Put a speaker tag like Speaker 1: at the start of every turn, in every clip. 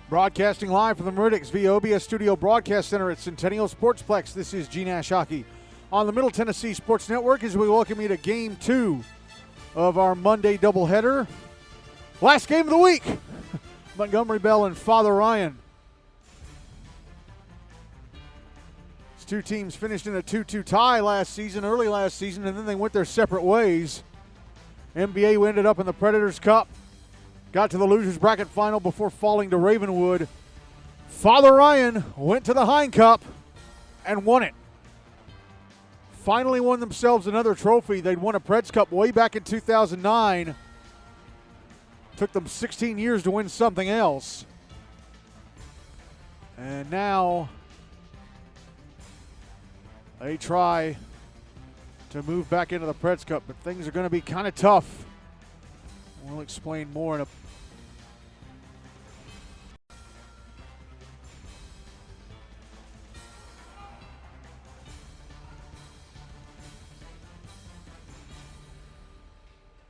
Speaker 1: Broadcasting live from the Meridics via OBS Studio Broadcast Center at Centennial Sportsplex. This is GNASH Hockey on the Middle Tennessee Sports Network as we welcome you to Game 2 of our Monday doubleheader. Last game of the week, Montgomery Bell and Father Ryan. These two teams finished in a 2-2 tie early last season, and then they went their separate ways. NBA ended up in the Predators Cup. Got to the losers bracket final before falling to Ravenwood. Father Ryan went to the Hine Cup and won it. Finally won themselves another trophy. They'd won a Preds Cup way back in 2009. Took them 16 years to win something else. And now they try to move back into the Preds Cup, but things are going to be kind of tough. We'll explain more in a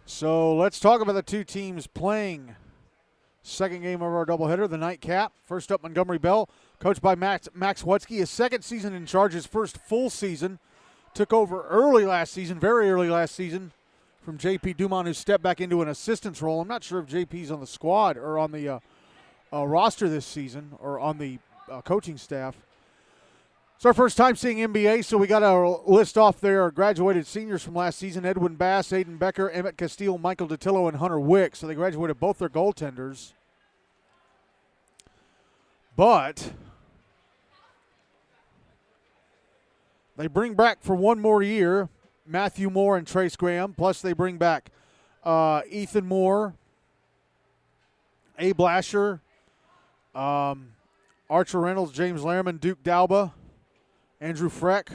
Speaker 1: So let's talk about the two teams playing. Second game of our doubleheader, the nightcap. First up, Montgomery Bell, coached by Max Wutzke. His second season in charge, his first full season. Took over very early last season, from J.P. Dumont, who stepped back into an assistant's role. I'm not sure if J.P.'s on the squad or on the roster this season or on the coaching staff. It's our first time seeing NBA, so we got to list off their graduated seniors from last season: Edwin Bass, Aiden Becker, Emmett Castile, Michael Datillo, and Hunter Wick. So they graduated both their goaltenders. But they bring back for one more year Matthew Moore and Trace Graham, plus they bring back Ethan Moore, Abe Lasher, Archer Reynolds, James Lehrman, Duke Dalba, Andrew Freck.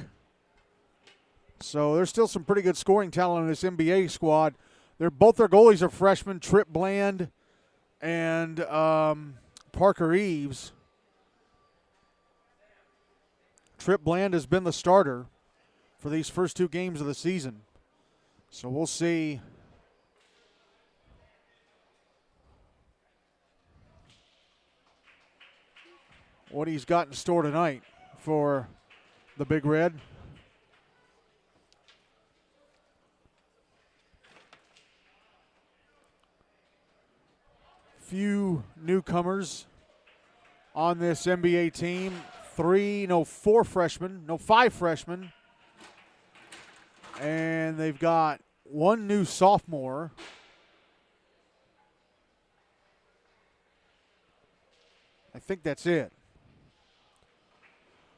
Speaker 1: So there's still some pretty good scoring talent in this NBA squad. Both their goalies are freshmen, Trip Bland and Parker Eves. Trip Bland has been the starter for these first two games of the season. So we'll see what he's got in store tonight for the Big Red. Few newcomers on this NBA team. Five freshmen. And they've got one new sophomore. I think that's it.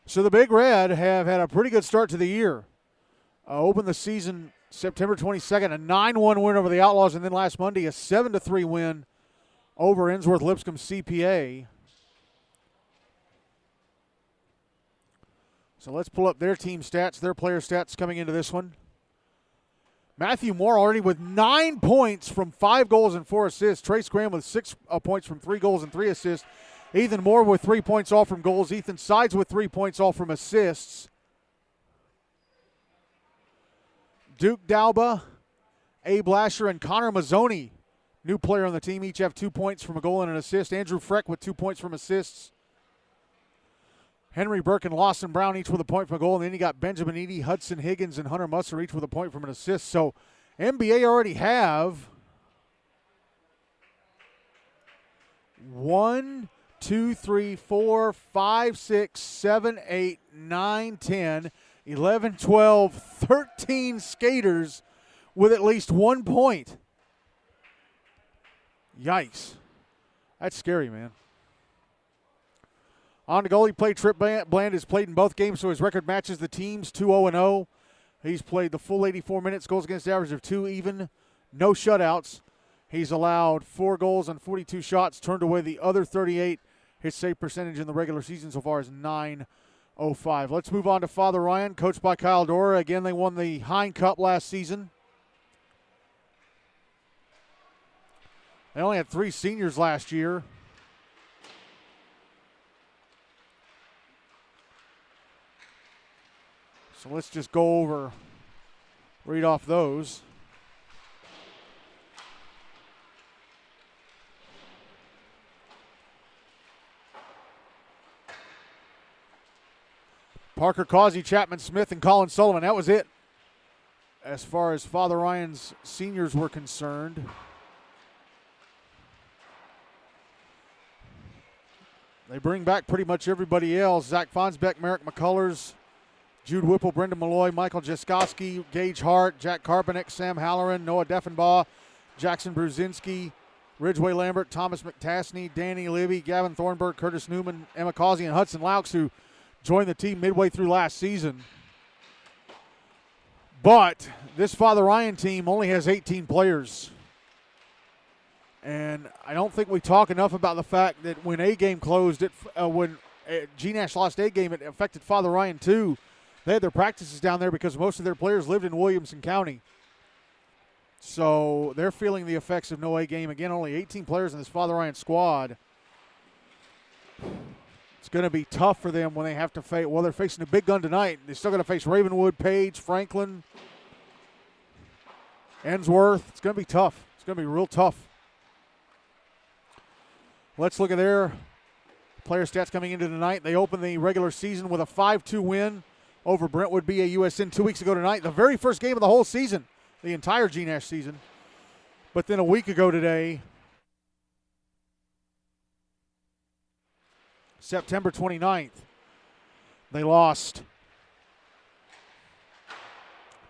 Speaker 1: So the Big Red have had a pretty good start to the year. Opened the season September 22nd, a 9-1 win over the Outlaws, and then last Monday a 7-3 win over Innsworth Lipscomb CPA. So let's pull up their team stats, their player stats coming into this one. Matthew Moore already with 9 points from 5 goals and 4 assists. Trace Graham with 6 points from 3 goals and 3 assists. Ethan Moore with 3 points all from goals. Ethan Sides with 3 points all from assists. Duke Dalba, Abe Lasher, and Connor Mazzoni, new player on the team, each have 2 points from a goal and an assist. Andrew Freck with 2 points from assists. Henry Burke and Lawson Brown each with a point from a goal. And then you got Benjamin Eady, Hudson Higgins, and Hunter Musser each with a point from an assist. So NBA already have 1, 2, 3, 4, 5, 6, 7, 8, 9, 10, 11, 12, 13 skaters with at least 1 point. Yikes. That's scary, man. On the goalie play, Trip Bland has played in both games, so his record matches the team's 2-0-0. He's played the full 84 minutes, goals against average of 2 even, no shutouts. He's allowed 4 goals on 42 shots, turned away the other 38. His save percentage in the regular season so far is .905. Let's move on to Father Ryan, coached by Kyle Dora. Again, they won the Hine Cup last season. They only had 3 seniors last year. So let's just go over, read off those. Parker Causey, Chapman Smith, and Colin Sullivan. That was it as far as Father Ryan's seniors were concerned. They bring back pretty much everybody else. Zach Fonsbeck, Merrick McCullers, Jude Whipple, Brendan Malloy, Michael Jaskowski, Gage Hart, Jack Karpenick, Sam Halloran, Noah Deffenbaugh, Jackson Brzezinski, Ridgeway Lambert, Thomas McTasney, Danny Libby, Gavin Thornburg, Curtis Newman, Emma Causey, and Hudson Laux, who joined the team midway through last season. But this Father Ryan team only has 18 players. And I don't think we talk enough about the fact that when A-Game closed, when GNASH lost A-Game, it affected Father Ryan too. They had their practices down there because most of their players lived in Williamson County. So they're feeling the effects of no A-Game. Again, only 18 players in this Father Ryan squad. It's going to be tough for them when they have to face, well, they're facing a big gun tonight. They're still going to face Ravenwood, Page, Franklin, Ensworth. It's going to be tough. It's going to be real tough. Let's look at their player stats coming into tonight. They opened the regular season with a 5-2 win over Brentwood BAUSN 2 weeks ago tonight. The very first game of the whole season, the entire GNASH season. But then a week ago today, September 29th, they lost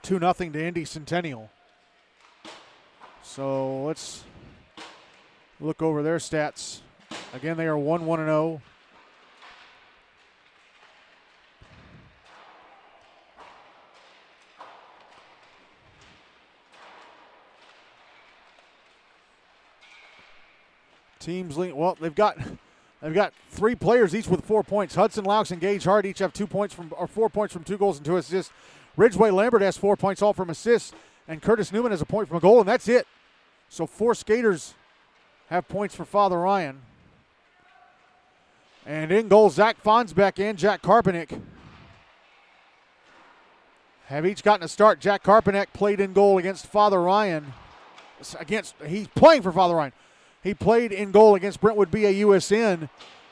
Speaker 1: 2-0 to Indy Centennial. So let's look over their stats. Again, they are 1-1-0. Teams lead. Well, they've got 3 players each with 4 points. Hudson Laux and Gage Hart each have 4 points from 2 goals and 2 assists. Ridgeway Lambert has 4 points, all from assists, and Curtis Newman has a point from a goal, and that's it. So 4 skaters have points for Father Ryan. And in goal, Zach Fonsbeck and Jack Karpenick have each gotten a start. Jack Karpenick played in goal against Father Ryan. He's playing for Father Ryan. He played in goal against Brentwood BAUSN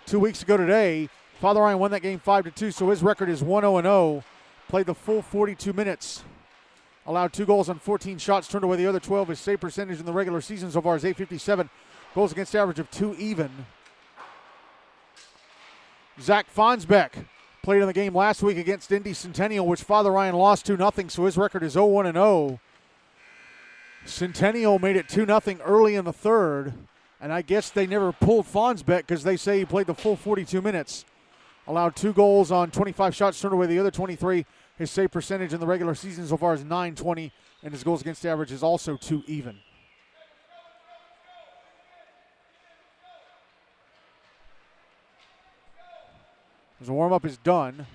Speaker 1: 2 weeks ago today. Father Ryan won that game 5-2, so his record is 1-0-0. Played the full 42 minutes. Allowed 2 goals on 14 shots, turned away the other 12. His save percentage in the regular season so far is .857. Goals against average of 2 even. Zach Fonsbeck played in the game last week against Indy Centennial, which Father Ryan lost 2-0, so his record is 0-1-0. Centennial made it 2-0 early in the third, and I guess they never pulled Fonsbeck because they say he played the full 42 minutes. Allowed 2 goals on 25 shots, turned away the other 23. His save percentage in the regular season so far is .920, and his goals against average is also 2 even. As the warm-up is done.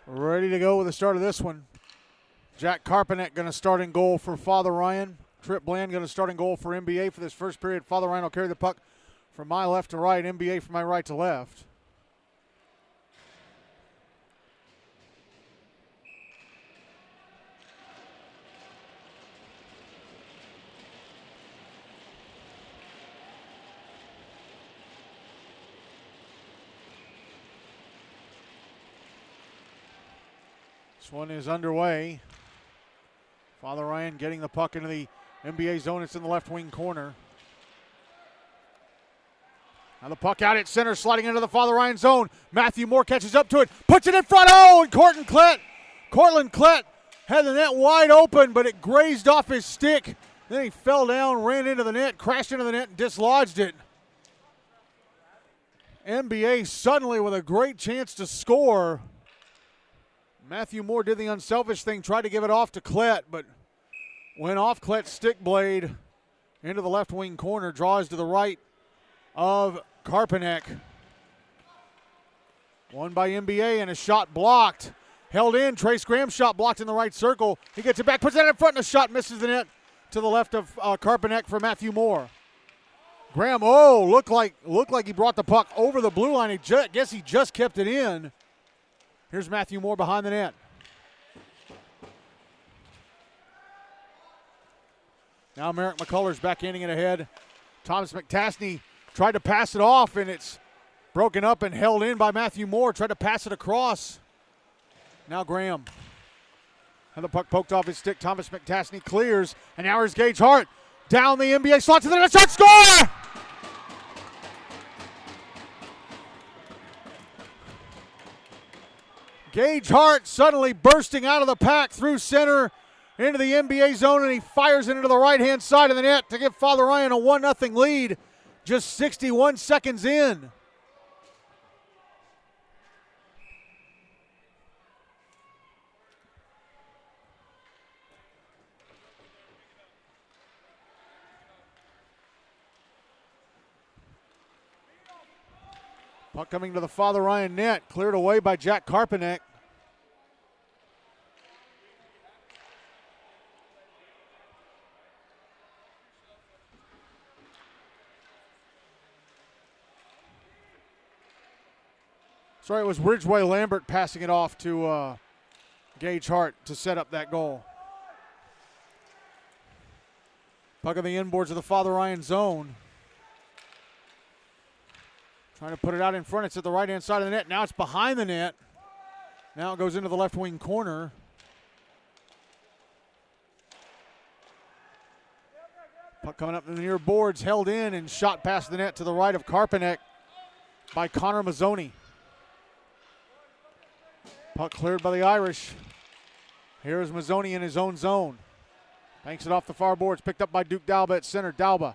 Speaker 1: Ready to go with the start of this one. Jack Karpenick going to start in goal for Father Ryan. Trip Bland going to start in goal for NBA for this first period. Father Ryan will carry the puck from my left to right, NBA from my right to left. This one is underway. Father Ryan getting the puck into the NBA zone. It's in the left wing corner. Now the puck out at center, sliding into the Father Ryan zone. Matthew Moore catches up to it, puts it in front. Oh, and Cortland Klett had the net wide open, but it grazed off his stick. Then he fell down, ran into the net, crashed into the net, and dislodged it. NBA suddenly with a great chance to score. Matthew Moore did the unselfish thing, tried to give it off to Klett, but went off Klett's stick blade into the left wing corner, draws to the right of Karpanek. Won by NBA, and a shot blocked. Held in, Trace Graham's shot blocked in the right circle. He gets it back, puts it in front, and the shot misses the net to the left of Karpanek for Matthew Moore. Graham, looked like he brought the puck over the blue line. Guess he just kept it in. Here's Matthew Moore behind the net. Now Merrick McCullers backhanding it ahead. Thomas McTasney tried to pass it off, and it's broken up and held in by Matthew Moore. Tried to pass it across. Now Graham. And the puck poked off his stick. Thomas McTasney clears, and now here's Gage Hart. Down the NBA slot to the net, shot, score! Gage Hart suddenly bursting out of the pack through center into the NBA zone, and he fires it into the right-hand side of the net to give Father Ryan a 1-0 lead just 61 seconds in. Puck coming to the Father Ryan net, cleared away by Jack Karpanek. Sorry, it was Ridgeway Lambert passing it off to Gage Hart to set up that goal. Puck on the inboards of the Father Ryan zone. Trying to put it out in front. It's at the right-hand side of the net. Now it's behind the net. Now it goes into the left wing corner. Puck coming up in the near boards, held in and shot past the net to the right of Karpanek by Connor Mazzoni. Puck cleared by the Irish. Here's Mazzoni in his own zone. Banks it off the far boards, picked up by Duke Dalba at center. Dalba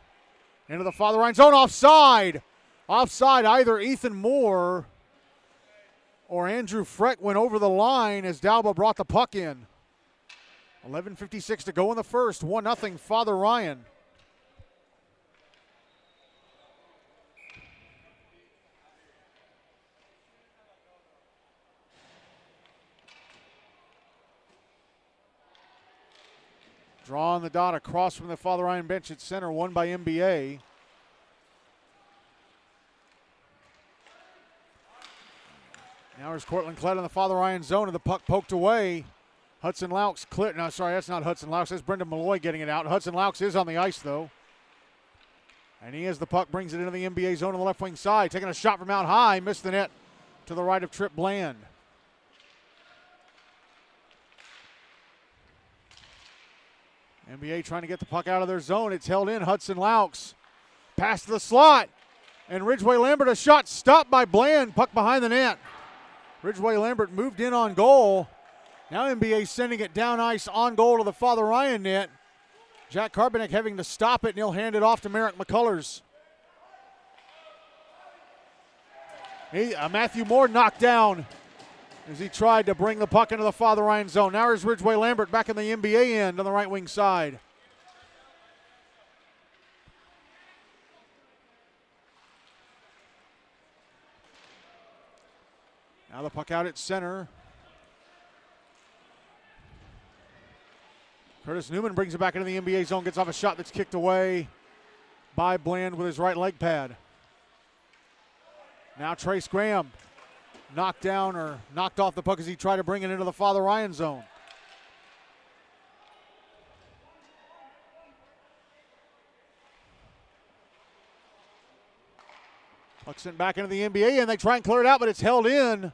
Speaker 1: into the Father Ryan zone, offside. Offside, either Ethan Moore or Andrew Freck went over the line as Dalba brought the puck in. 11:56 to go in the first. 1-0 Father Ryan. Drawing the dot across from the Father Ryan bench at center, won by NBA. Now there's Cortland Klett in the Father Ryan zone, and the puck poked away. Hudson Laux clear. No, sorry, that's not Hudson Laux. That's Brendan Malloy getting it out. Hudson Laux is on the ice, though. And he has the puck, brings it into the NBA zone on the left wing side. Taking a shot from out high, missed the net to the right of Trip Bland. NBA trying to get the puck out of their zone. It's held in. Hudson Laux pass to the slot. And Ridgeway Lambert, a shot stopped by Bland. Puck behind the net. Ridgeway Lambert moved in on goal. Now NBA sending it down ice on goal to the Father Ryan net. Jack Karpanek having to stop it, and he'll hand it off to Merrick McCullers. Matthew Moore knocked down as he tried to bring the puck into the Father Ryan zone. Now here's Ridgeway Lambert back in the NBA end on the right wing side. Now the puck out at center. Curtis Newman brings it back into the NBA zone, gets off a shot that's kicked away by Bland with his right leg pad. Now Trace Graham knocked down or knocked off the puck as he tried to bring it into the Father Ryan zone. Puck sent back into the NBA, and they try and clear it out, but it's held in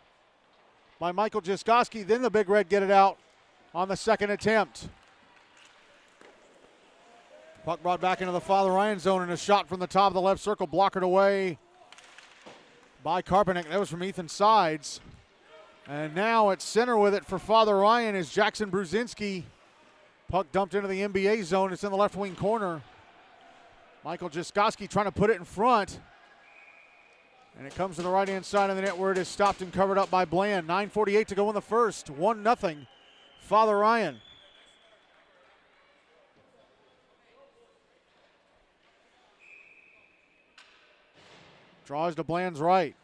Speaker 1: by Michael Jaskoski. Then the Big Red get it out on the second attempt. Puck brought back into the Father Ryan zone, and a shot from the top of the left circle, blockered away by Karpanek. That was from Ethan Sides. And now at center with it for Father Ryan is Jackson Bruzinski. Puck dumped into the NBA zone. It's in the left wing corner. Michael Jaskoski trying to put it in front. And it comes to the right-hand side of the net where it is stopped and covered up by Bland. 9:48 to go in the first. 1-0, Father Ryan. Draws to Bland's right.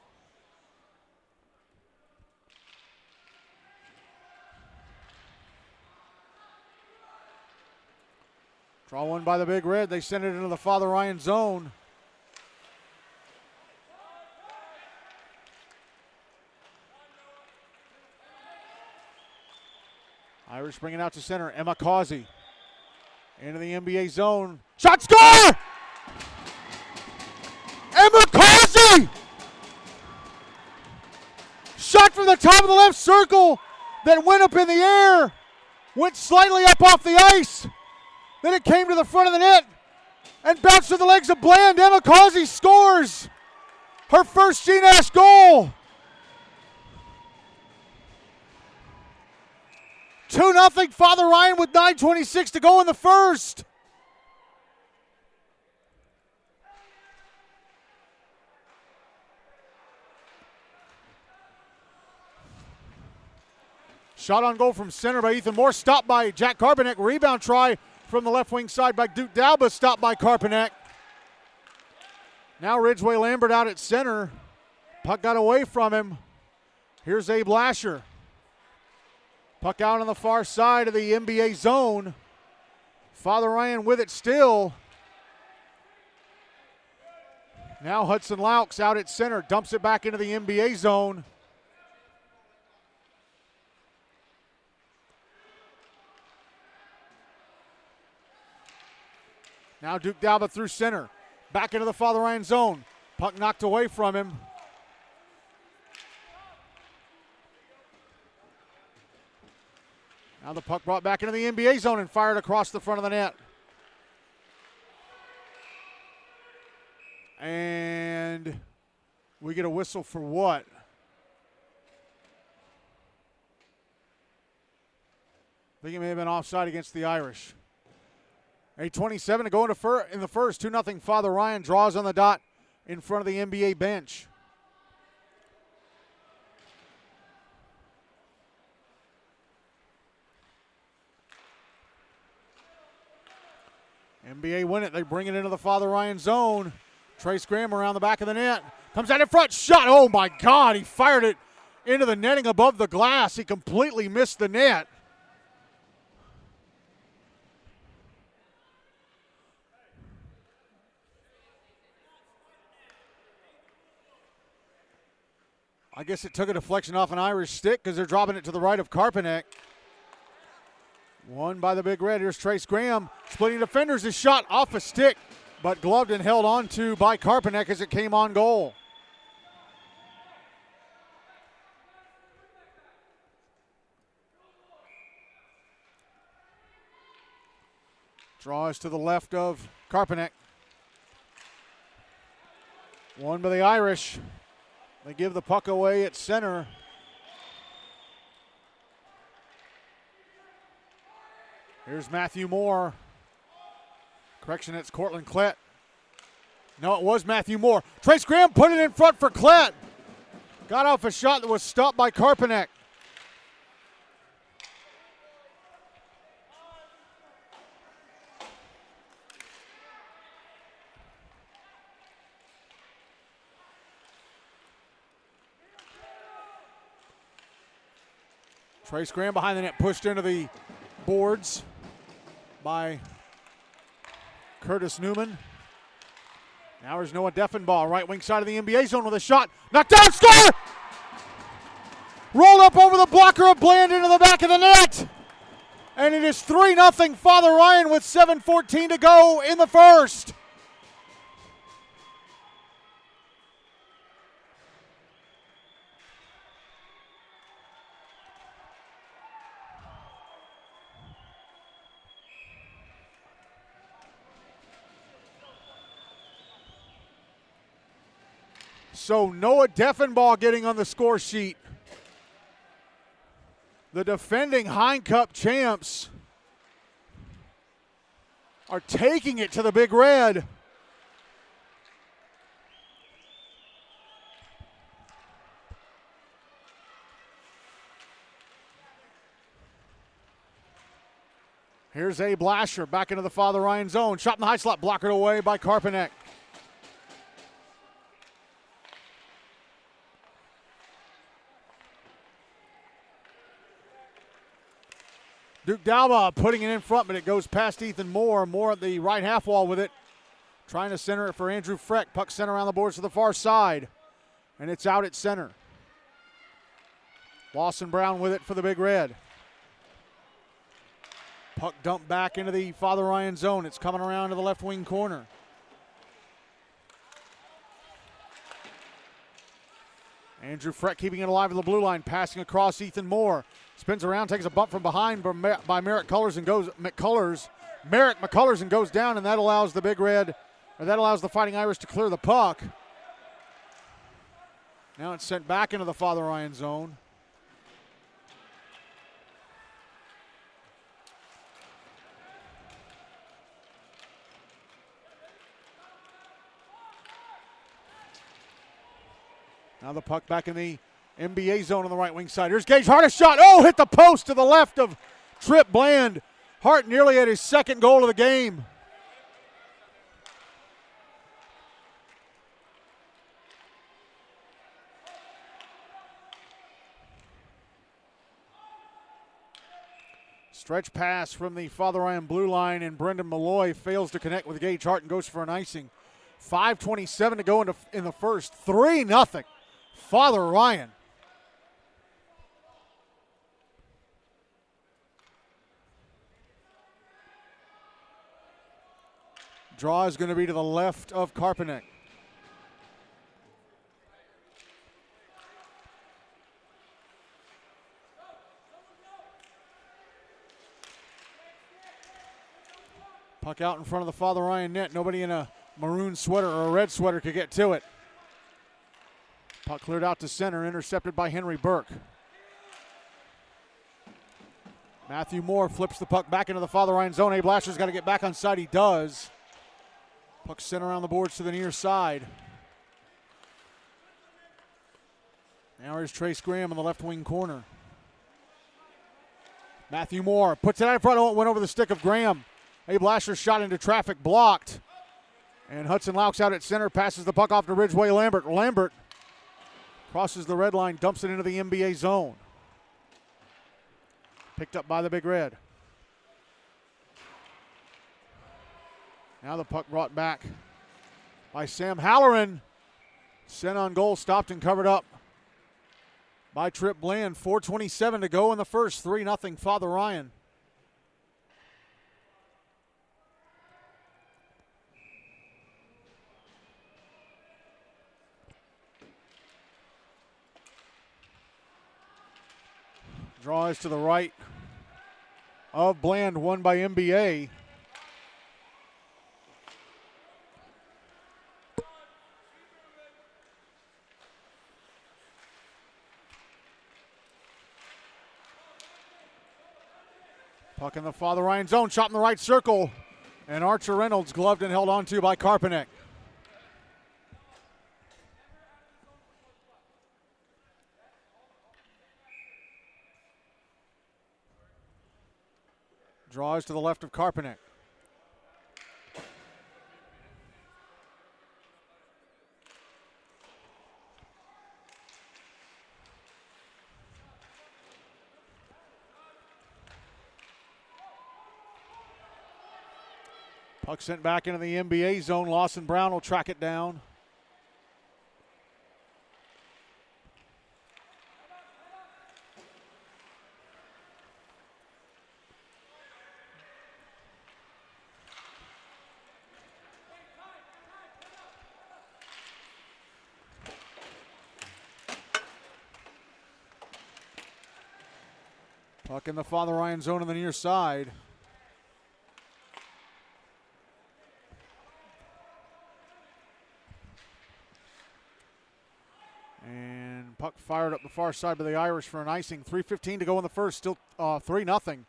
Speaker 1: Draw one by the Big Red. They send it into the Father Ryan zone. Irish bringing out to center. Emma Causey into the NBA zone. Shot, score! Emma Causey! Shot from the top of the left circle that went up in the air. Went slightly up off the ice. Then it came to the front of the net and bounced to the legs of Bland. Emma Causey scores her first GNASH goal. 2-0 Father Ryan with 9:26 to go in the first. Shot on goal from center by Ethan Moore, stopped by Jack Karpanek. Rebound try from the left wing side by Duke Dalba, stopped by Karpanek. Now Ridgeway Lambert out at center. Puck got away from him. Here's Abe Lasher. Puck out on the far side of the NBA zone. Father Ryan with it still. Now Hudson Laux out at center, dumps it back into the NBA zone. Now Duke Dalba through center. Back into the Father Ryan zone. Puck knocked away from him. Now the puck brought back into the NBA zone and fired across the front of the net. And we get a whistle for what? I think it may have been offside against the Irish. 8:27 to go in the first. 2-0 Father Ryan draws on the dot in front of the NBA bench. NBA win it. They bring it into the Father Ryan zone. Trace Graham around the back of the net. Comes out in front. Shot. Oh, my God. He fired it into the netting above the glass. He completely missed the net. I guess it took a deflection off an Irish stick because they're dropping it to the right of Karpanek. Won by the Big Red. Here's Trace Graham. Splitting defenders. His shot off a stick, but gloved and held on to by Karpanek as it came on goal. Draws to the left of Karpanek. Won by the Irish. They give the puck away at center. Here's Matthew Moore. Correction, it's Cortland Klett. No, it was Matthew Moore. Trace Graham put it in front for Klett. Got off a shot that was stopped by Karpanek. Trace Graham behind the net, pushed into the boards by Curtis Newman. Now there's Noah Deffenbaugh, right wing side of the NBA zone with a shot. Knocked down, score! Rolled up over the blocker of Bland into the back of the net. And it is 3-0 Father Ryan with 7:14 to go in the first. So Noah Deffenbaugh getting on the score sheet. The defending Hein Cup champs are taking it to the Big Red. Here's Abe Lasher back into the Father Ryan zone. Shot in the high slot, blockered away by Karpanek. Duke Dalba putting it in front, but it goes past Ethan Moore. Moore at the right half wall with it. Trying to center it for Andrew Freck. Puck sent around the boards to the far side. And it's out at center. Lawson Brown with it for the Big Red. Puck dumped back into the Father Ryan zone. It's coming around to the left wing corner. Andrew Freck keeping it alive at the blue line, passing across Ethan Moore. Spins around, takes a bump from behind by Merrick McCullers and goes down, and that allows the Big Red, or that allows the Fighting Irish to clear the puck. Now it's sent back into the Father Ryan zone. Now the puck back in the NBA zone on the right wing side. Here's Gage Hart, a shot. Oh, hit the post to the left of Trip Bland. Hart nearly had his second goal of the game. Stretch pass from the Father Ryan blue line, and Brendan Malloy fails to connect with Gage Hart and goes for an icing. 5:27 to go in the first. 3-0. Father Ryan. Draw is going to be to the left of Karpanek. Puck out in front of the Father Ryan net. Nobody in a maroon sweater or a red sweater could get to it. Puck cleared out to center, intercepted by Henry Burke. Matthew Moore flips the puck back into the Father Ryan zone. Abe Lasher's got to get back on side. He does. Puck sent around the boards to the near side. Now here's Trace Graham in the left wing corner. Matthew Moore puts it out in front. Oh, it went over the stick of Graham. Abe Lasher shot into traffic, blocked. And Hudson Laux out at center, passes the puck off to Ridgeway Lambert. Lambert crosses the red line, dumps it into the NBA zone. Picked up by the Big Red. Now the puck brought back by Sam Halloran. Sent on goal, stopped and covered up by Trip Bland. 4:27 to go in the first. 3-0 Father Ryan. Draw is to the right of Bland, won by NBA. Puck in the Father Ryan zone, shot in the right circle. And Archer Reynolds gloved and held on to by Karpanek. Draws to the left of Karpanek. Puck sent back into the NBA zone. Lawson Brown will track it down. Puck in the Father Ryan zone on the near side. puck fired up the far side by the Irish for an icing. 3:15 to go in the first, still 3-0.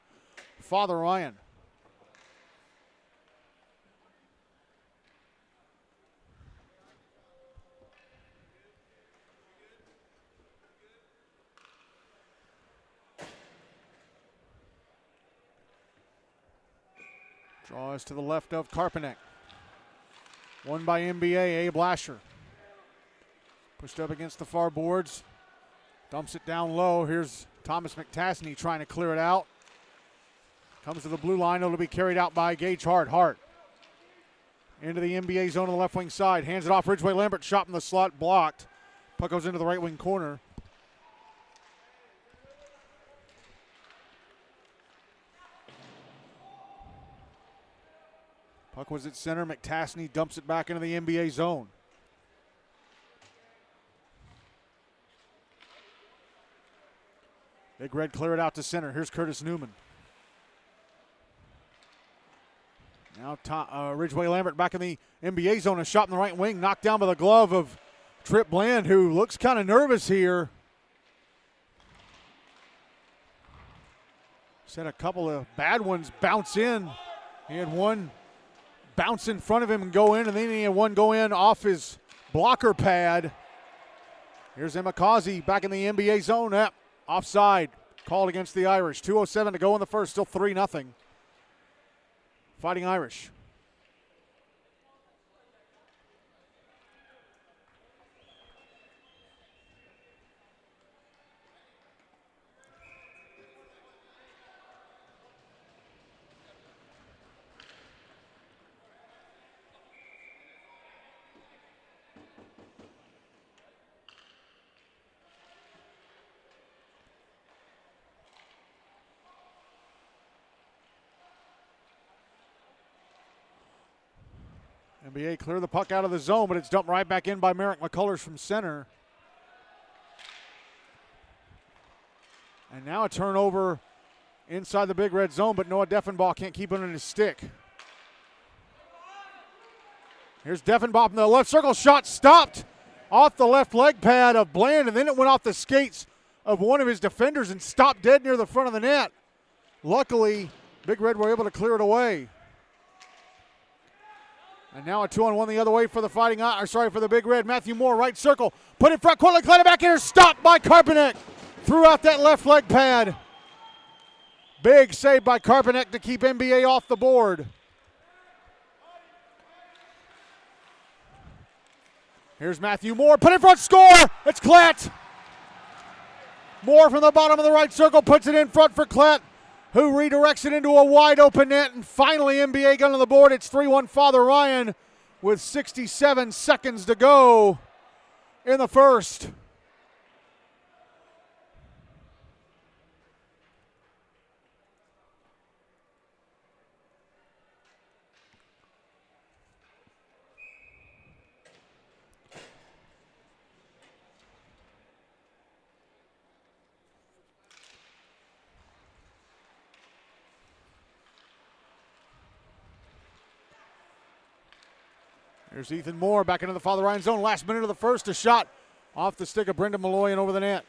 Speaker 1: Father Ryan. Draws to the left of Karpanek. Won by NBA, Abe Lasher. Pushed up against the far boards. Dumps it down low. Here's Thomas McTasney trying to clear it out. Comes to the blue line. It'll be carried out by Gage Hart. Hart into the NBA zone on the left wing side. Hands it off. Ridgway Lambert shot in the slot. Blocked. Puck goes into the right wing corner. Puck was at center. McTasney dumps it back into the NBA zone. Big Red clear it out to center. Here's Curtis Newman. Now Ridgway Lambert back in the NBA zone. A shot in the right wing. Knocked down by the glove of Trip Bland, who looks kind of nervous here. He's had a couple of bad ones bounce in. He had one bounce in front of him and go in, and then he had one go in off his blocker pad. Here's Emakazi back in the NBA zone. Offside called against the Irish. 2:07 to go in the first, still 3-0. Fighting Irish. NBA clear the puck out of the zone, but it's dumped right back in by Merrick McCullers from center. And now a turnover inside the big red zone, but Noah Deffenbaugh can't keep it in his stick. Here's Deffenbaugh from the left circle. Shot stopped off the left leg pad of Bland, and then it went off the skates of one of his defenders and stopped dead near the front of the net. Luckily, Big Red were able to clear it away. And now a 2-on-1 the other way for the for the Big Red. Matthew Moore, right circle. Put in front, quickly, cleared it back here. Stopped by Karpanek. Threw out that left leg pad. Big save by Karpanek to keep NBA off the board. Here's Matthew Moore. Put in front, score. It's Klett. Moore from the bottom of the right circle puts it in front for Klett, who redirects it into a wide open net, and finally NBA gun on the board. It's 3-1 Father Ryan with 67 seconds to go in the first. Here's Ethan Moore back into the Father Ryan zone. Last minute of the first, a shot off the stick of Brendan Malloy and over the net.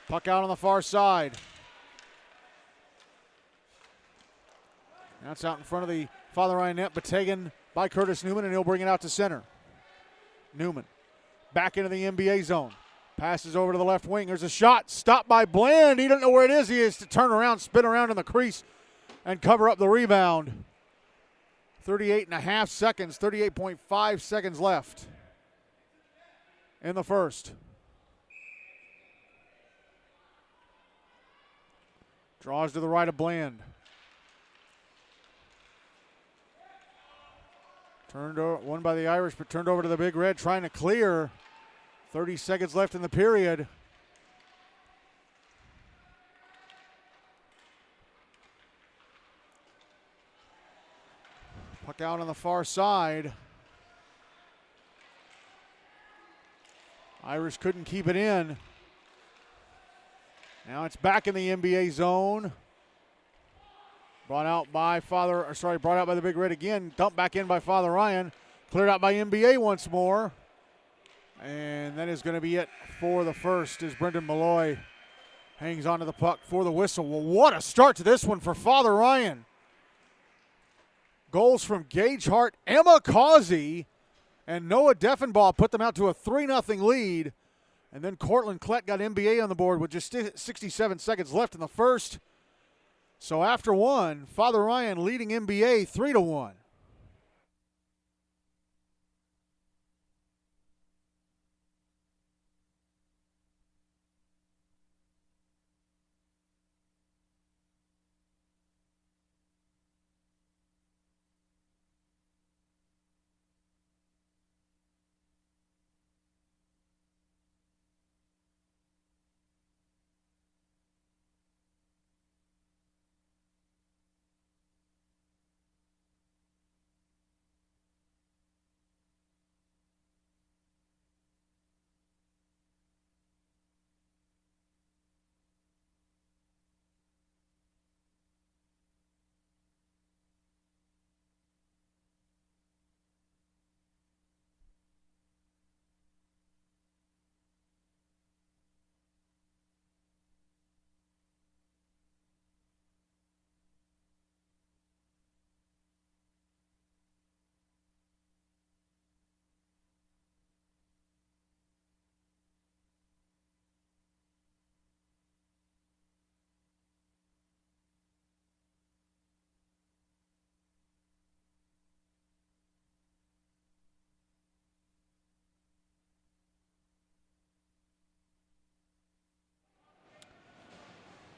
Speaker 1: Puck out on the far side. That's out in front of the Father Ryan net, but taken by Curtis Newman, and he'll bring it out to center. Newman back into the NBA zone. Passes over to the left wing. There's a shot stopped by Bland. He doesn't know where it is. He has to turn around, spin around in the crease, and cover up the rebound. 38.5 seconds, 38.5 seconds left in the first. Draws to the right of Bland. Won by the Irish, but turned over to the Big Red, trying to clear. 30 seconds left in the period. Puck out on the far side. Irish couldn't keep it in. Now it's back in the NBA zone. Brought out by the Big Red again. Dumped back in by Father Ryan. Cleared out by NBA once more. And that is going to be it for the first as Brendan Malloy hangs onto the puck for the whistle. Well, what a start to this one for Father Ryan. Goals from Gage Hart, Emma Causey, and Noah Deffenbaugh put them out to a 3-0 lead. And then Cortland Klett got NBA on the board with just 67 seconds left in the first. So after one, Father Ryan leading NBA 3-1.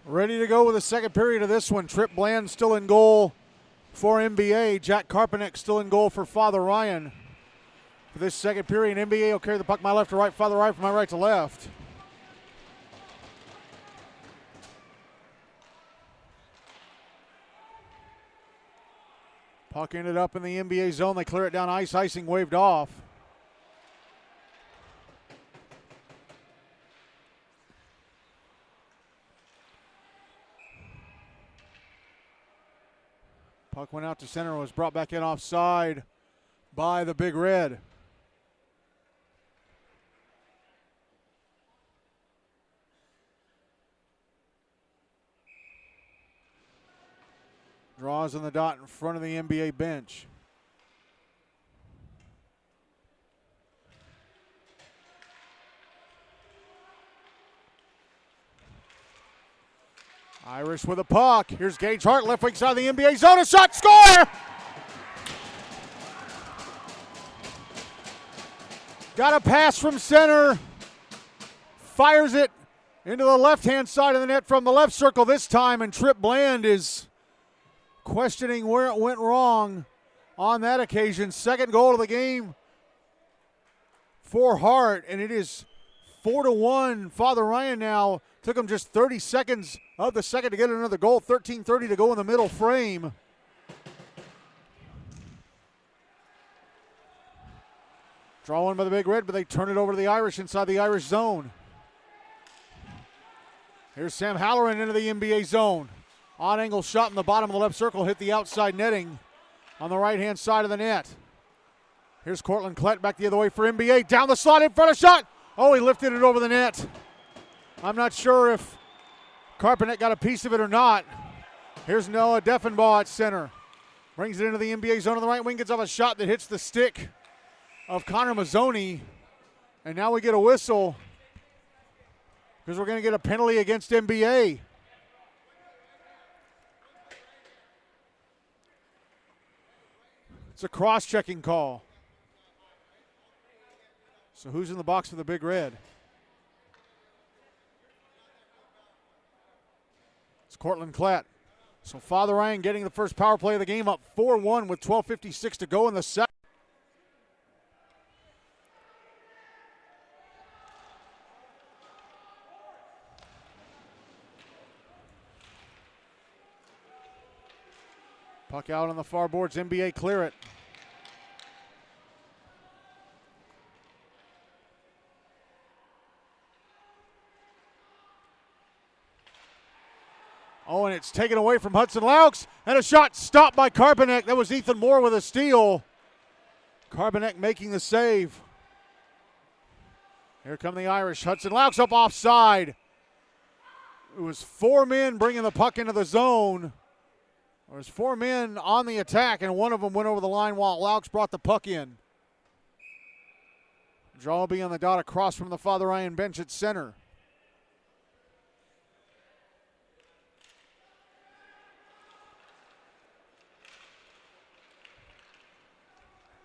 Speaker 1: Ready to go with the second period of this one. Trip Bland still in goal for NBA. Jack Karpanek still in goal for Father Ryan. For this second period, NBA will carry the puck my left to right, Father Ryan from my right to left. Puck ended up in the NBA zone. They clear it down ice. Icing waved off. Puck went out to center and was brought back in offside by the Big Red. Draws on the dot in front of the NBA bench. Irish with a puck. Here's Gage Hart, left wing side of the NBA zone. A shot, score! Got a pass from center. Fires it into the left-hand side of the net from the left circle this time, and Trip Bland is questioning where it went wrong on that occasion. Second goal of the game for Hart, and it is 4-1. Father Ryan now took him just 30 seconds of the second to get another goal. 13:30 to go in the middle frame. Draw one by the Big Red, but they turn it over to the Irish inside the Irish zone. Here's Sam Halloran into the NBA zone. Odd angle shot in the bottom of the left circle, hit the outside netting on the right-hand side of the net. Here's Cortland Klett back the other way for NBA. Down the slot, in front of shot. Oh, he lifted it over the net. I'm not sure if Karpanek got a piece of it or not. Here's Noah Deffenbaugh at center. Brings it into the NBA zone on the right wing, gets off a shot that hits the stick of Connor Mazzoni. And now we get a whistle because we're going to get a penalty against NBA. It's a cross-checking call. So who's in the box for the Big Red? It's Cortland Klett. So Father Ryan getting the first power play of the game, up 4-1 with 12:56 to go in the second. Puck out on the far boards. NBA clear it. Oh, and it's taken away from Hudson Laux. And a shot stopped by Karpanek. That was Ethan Moore with a steal. Karpanek making the save. Here come the Irish. Hudson Laux up offside. It was 4 men bringing the puck into the zone. There was 4 men on the attack, and one of them went over the line while Laux brought the puck in. Draw will be on the dot across from the Father Ryan bench at center.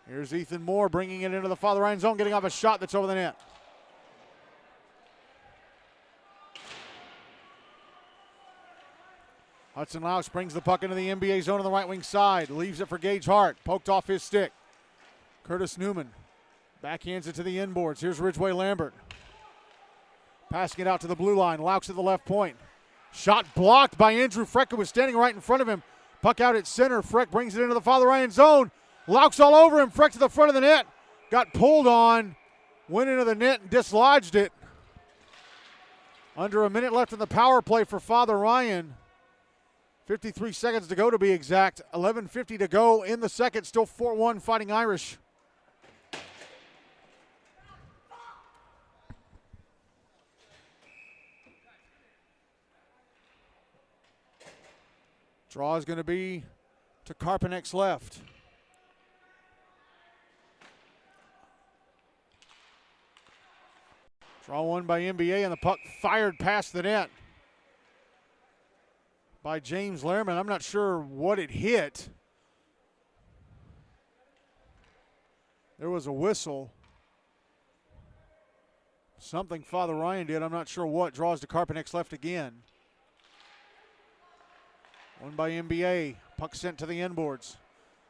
Speaker 1: Here's Ethan Moore bringing it into the Father Ryan zone, getting off a shot that's over the net. Hudson Laux brings the puck into the NBA zone on the right wing side. Leaves it for Gage Hart. Poked off his stick. Curtis Newman backhands it to the inboards. Here's Ridgeway Lambert. Passing it out to the blue line. Laux at the left point. Shot blocked by Andrew Freck, who was standing right in front of him. Puck out at center. Freck brings it into the Father Ryan zone. Laux all over him. Freck to the front of the net. Got pulled on. Went into the net and dislodged it. Under a minute left in the power play for Father Ryan. 53 seconds to go to be exact. 11:50 to go in the second. Still 4-1 Fighting Irish. Draw is going to be to Karpanek's left. Draw one by NBA, and the puck fired past the net by James Lehrman. I'm not sure what it hit. There was a whistle. Something Father Ryan did. I'm not sure what. Draws to Karpanek's left again. One by NBA. Puck sent to the inboards.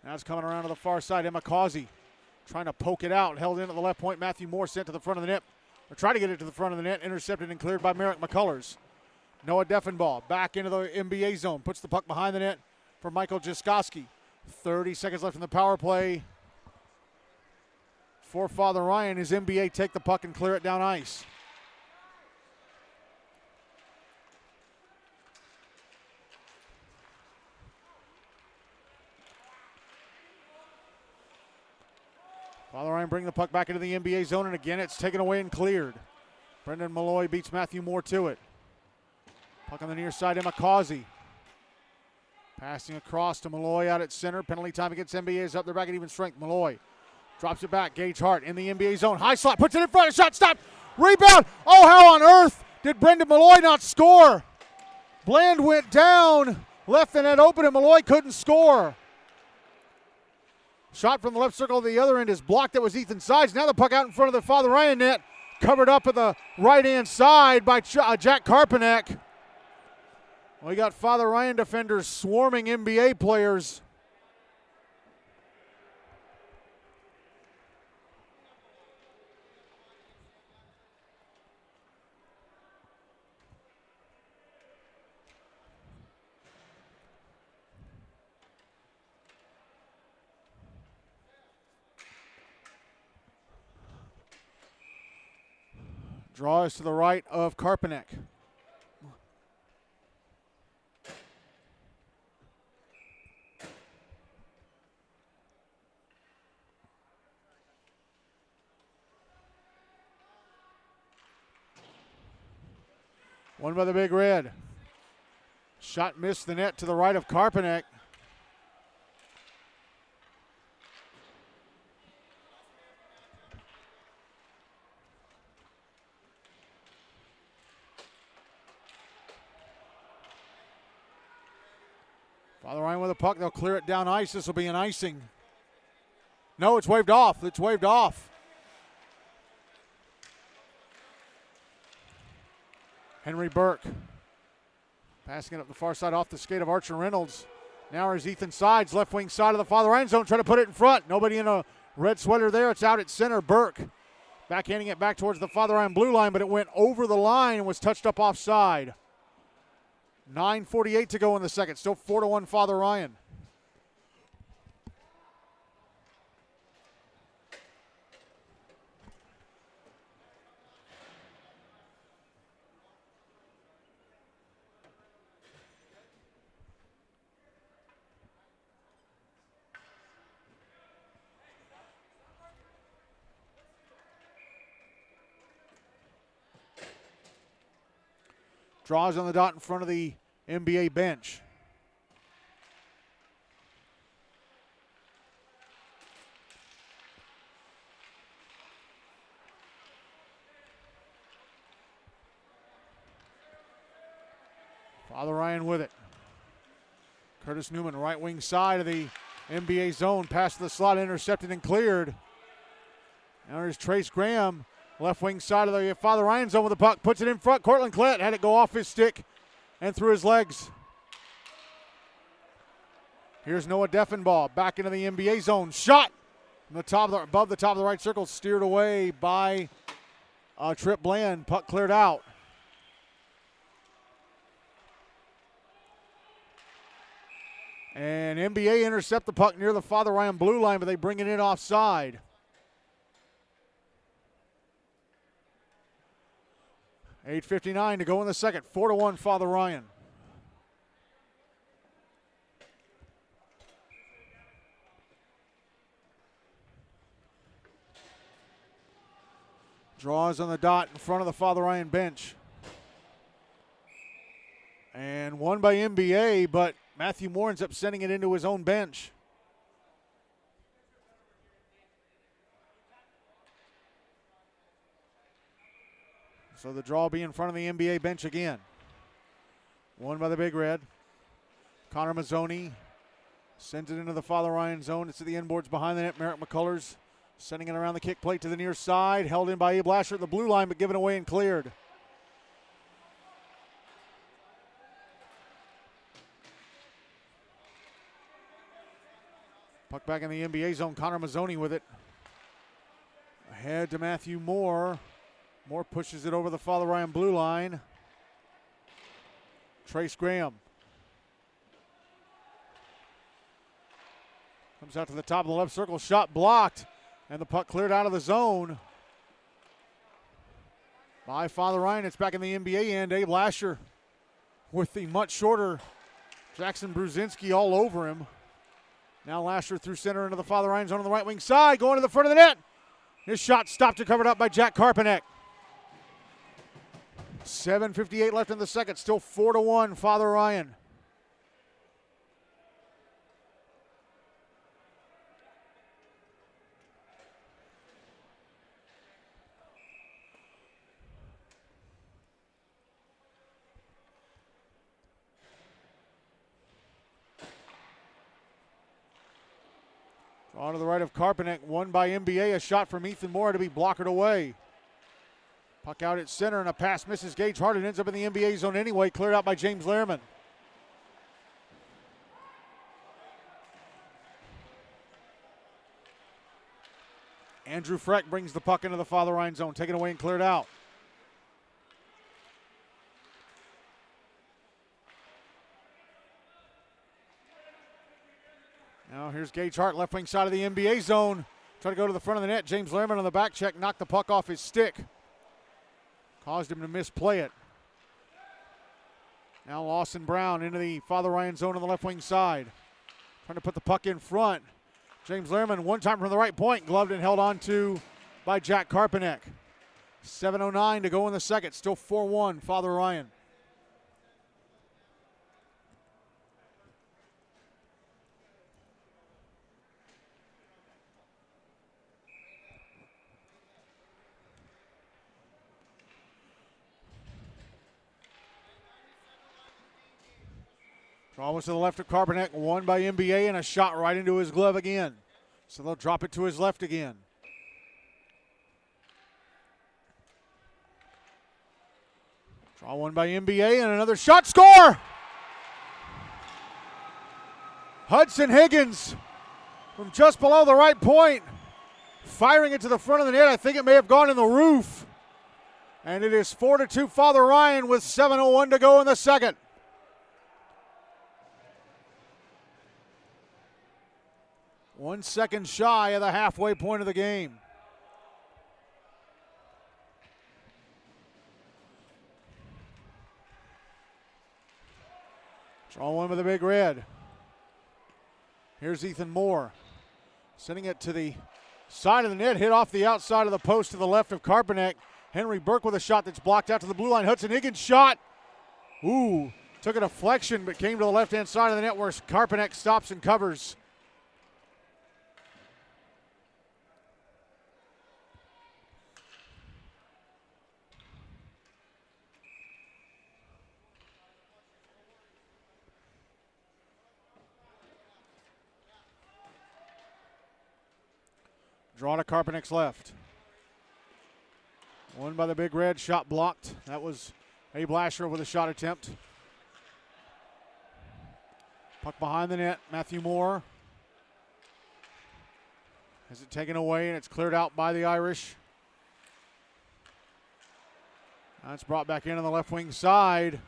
Speaker 1: Now it's coming around to the far side. Emma Causey trying to poke it out. Held in at the left point. Matthew Moore sent to the front of the net. Or try to get it to the front of the net. Intercepted and cleared by Merrick McCullers. Noah Deffenbaugh back into the NBA zone. Puts the puck behind the net for Michael Jaskowski. 30 seconds left in the power play for Father Ryan. His NBA take the puck and clear it down ice. Father Ryan bring the puck back into the NBA zone, and again it's taken away and cleared. Brendan Malloy beats Matthew Moore to it. Puck on the near side, Emma Causey. Passing across to Malloy out at center. Penalty time against NBA is up. They're back at even strength. Malloy drops it back. Gage Hart in the NBA zone. High slot, puts it in front. Shot stopped. Rebound. Oh, how on earth did Brendan Malloy not score? Bland went down. Left the net open, and Malloy couldn't score. Shot from the left circle of the other end is blocked. That was Ethan Sides. Now the puck out in front of the Father Ryan net. Covered up at the right-hand side by Jack Karpanek. We got Father Ryan defenders swarming NBA players. Draw is to the right of Karpanek. One by the Big Red. Shot missed the net to the right of Karpanek. Father Ryan with a puck. They'll clear it down ice. This will be an icing. No, it's waved off. It's waved off. Henry Burke passing it up the far side off the skate of Archer Reynolds. Now here's Ethan Sides, left wing side of the Father Ryan zone, trying to put it in front. Nobody in a red sweater there. It's out at center. Burke backhanding it back towards the Father Ryan blue line, but it went over the line and was touched up offside. 9:48 to go in the second. Still 4-1 Father Ryan. Draws on the dot in front of the NBA bench. Father Ryan with it. Curtis Newman, right wing side of the NBA zone. Pass to the slot, intercepted and cleared. Now there's Trace Graham, left wing side of the Father Ryan zone with the puck. Puts it in front. Cortland Klett had it go off his stick and through his legs. Here's Noah Deffenbaugh back into the NBA zone. Shot from the top above the top of the right circle. Steered away by Trip Bland. Puck cleared out. And NBA intercept the puck near the Father Ryan blue line, but they bring it in offside. 8:59 to go in the second. 4-1 Father Ryan. Draws on the dot in front of the Father Ryan bench. And won by NBA, but Matthew Moore ends up sending it into his own bench. So the draw will be in front of the NBA bench again. Won by the Big Red. Connor Mazzoni sends it into the Father Ryan zone. It's at the end boards behind the net. Merrick McCullers sending it around the kick plate to the near side. Held in by Abe Lasher at the blue line, but given away and cleared. Puck back in the NBA zone. Connor Mazzoni with it. Ahead to Matthew Moore. Moore pushes it over the Father Ryan blue line. Trace Graham. Comes out to the top of the left circle. Shot blocked. And the puck cleared out of the zone. By Father Ryan. It's back in the NBA end. Abe Lasher with the much shorter Jackson Bruzinski all over him. Now Lasher through center into the Father Ryan zone on the right wing side. Going to the front of the net. His shot stopped and covered up by Jack Karpanek. 7:58 left in the second. Still 4-1 Father Ryan. On to the right of Karpanek, won by NBA. A shot from Ethan Moore to be blockered away. Puck out at center and a pass misses Gage Hart. It ends up in the NBA zone anyway, cleared out by James Lehrman. Andrew Freck brings the puck into the Father Ryan zone, taken away and cleared out. Now here's Gage Hart, left wing side of the NBA zone. Try to go to the front of the net. James Lehrman on the back check, knocked the puck off his stick. Caused him to misplay it. Now Lawson Brown into the Father Ryan zone on the left wing side. Trying to put the puck in front. James Lehrman one time from the right point, gloved and held on to by Jack Karpanek. 7:09 to go in the second. Still 4-1 Father Ryan. Almost to the left of Karpanek, won by NBA, and a shot right into his glove again. So they'll drop it to his left again. Draw one by NBA, and another shot, score! Hudson Higgins from just below the right point, firing it to the front of the net. I think it may have gone in the roof. And it is 4-2 Father Ryan with 7:01 to go in the second. 1 second shy of the halfway point of the game. Draw one with the Big Red. Here's Ethan Moore. Sending it to the side of the net, hit off the outside of the post to the left of Karpanek. Henry Burke with a shot that's blocked out to the blue line. Hudson Higgins shot Ooh, took a deflection but came to the left-hand side of the net where Karpanek stops and covers. Draw to Karpanek's left. Won by the Big Red, shot blocked. That was Abe Lasher with a shot attempt. Puck behind the net, Matthew Moore. Has it taken away and it's cleared out by the Irish. Now it's brought back in on the left wing side.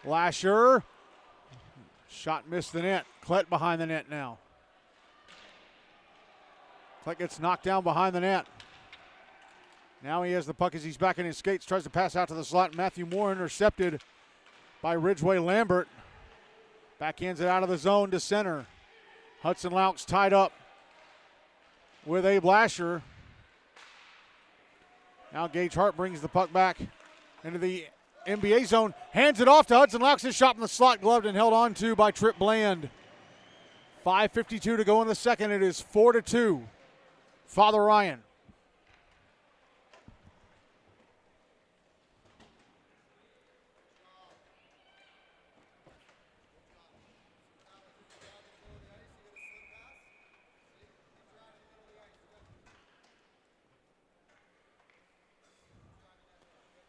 Speaker 1: Lasher. Shot missed the net. Klett behind the net now. Klett gets knocked down behind the net. Now he has the puck as he's back in his skates. Tries to pass out to the slot. Matthew Moore intercepted by Ridgway Lambert. Backhands it out of the zone to center. Hudson Laux tied up with Abe Lasher. Now Gage Hart brings the puck back into the NBA zone. Hands it off to Hudson Laux. His shot in the slot, gloved and held on to by Trip Bland. 5:52 to go in the second. It is 4-2. Father Ryan.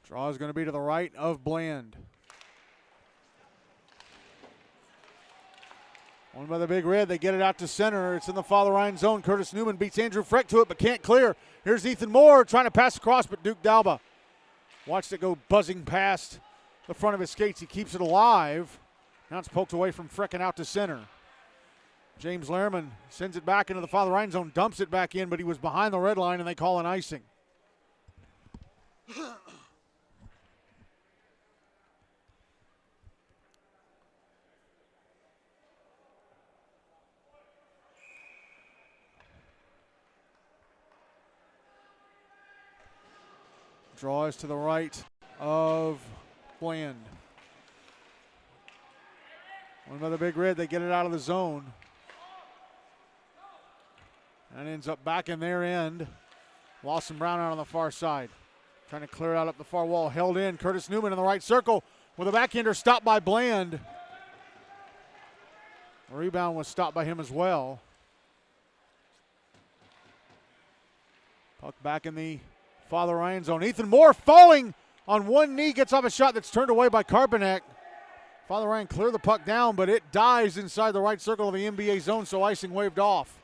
Speaker 1: Draw is going to be to the right of Bland. One by the Big Red. They get it out to center. It's in the Father Ryan zone. Curtis Newman beats Andrew Freck to it, but can't clear. Here's Ethan Moore trying to pass across, but Duke Dalba watched it go buzzing past the front of his skates. He keeps it alive. Now it's poked away from Freck and out to center. James Lehrman sends it back into the Father Ryan zone, dumps it back in, but he was behind the red line, and they call an icing. Draw is to the right of Bland. One by the Big Red. They get it out of the zone. And ends up back in their end. Lawson Brown out on the far side. Trying to clear it out up the far wall. Held in. Curtis Newman in the right circle with a backhander stopped by Bland. The rebound was stopped by him as well. Puck back in the Father Ryan zone. Ethan Moore falling on one knee, gets off a shot that's turned away by Karpanek. Father Ryan cleared the puck down, but it dies inside the right circle of the NBA zone, so icing waved off.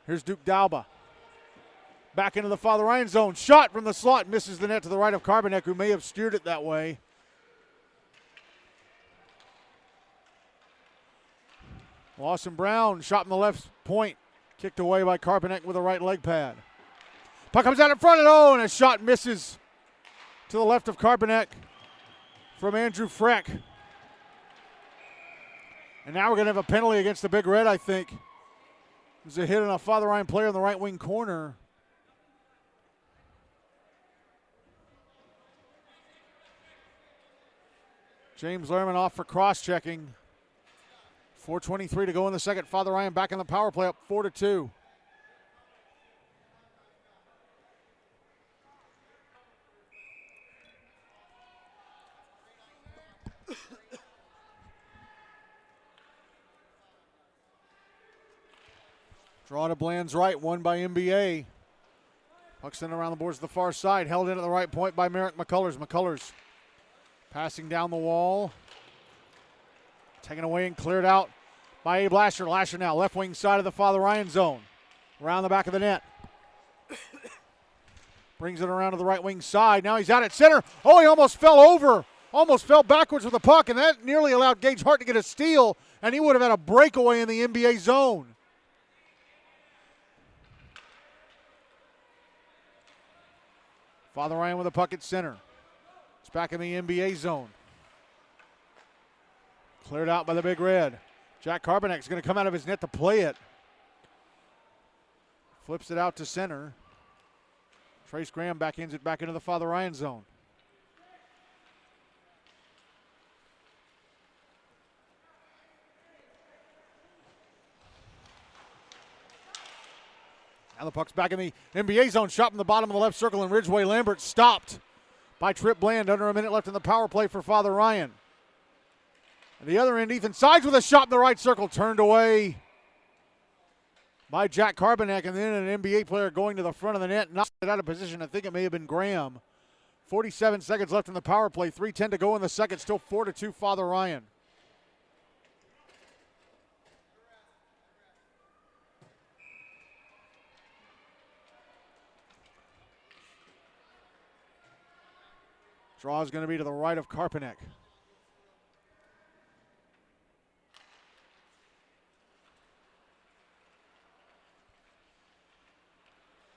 Speaker 1: Here's Duke Dalba. Back into the Father Ryan zone. Shot from the slot, misses the net to the right of Karpanek, who may have steered it that way. Lawson Brown, shot from the left point. Kicked away by Karpanek with a right leg pad. Puck comes out in front and a shot misses to the left of Karpanek from Andrew Freck. And now we're going to have a penalty against the Big Red, I think. There's a hit on a Father Ryan player in the right wing corner. James Lehrman off for cross-checking. 4:23 to go in the second. Father Ryan back in the power play, up 4-2. Draw to Bland's right, won by NBA. Puck sent around the boards to the far side, held in at the right point by Merrick McCullers. McCullers passing down the wall. Taken away and cleared out by Abe Lasher. Lasher now left wing side of the Father Ryan zone. Around the back of the net. Brings it around to the right wing side. Now he's out at center. Oh, he almost fell over. Almost fell backwards with the puck, and that nearly allowed Gage Hart to get a steal, and he would have had a breakaway in the NBA zone. Father Ryan with the puck at center. It's back in the NBA zone. Cleared out by the Big Red. Jack Karpanek's going to come out of his net to play it. Flips it out to center. Trace Graham backhands it back into the Father Ryan zone. And the puck's back in the NBA zone. Shot from the bottom of the left circle, and Ridgeway Lambert stopped by Trip Bland. Under a minute left in the power play for Father Ryan. At the other end, Ethan Sides with a shot in the right circle. Turned away by Jack Carbonek, and then an NBA player going to the front of the net. Knocked it out of position. I think it may have been Graham. 47 seconds left in the power play. 3:10 to go in the second. Still 4-2 Father Ryan. Draw is going to be to the right of Carpenek.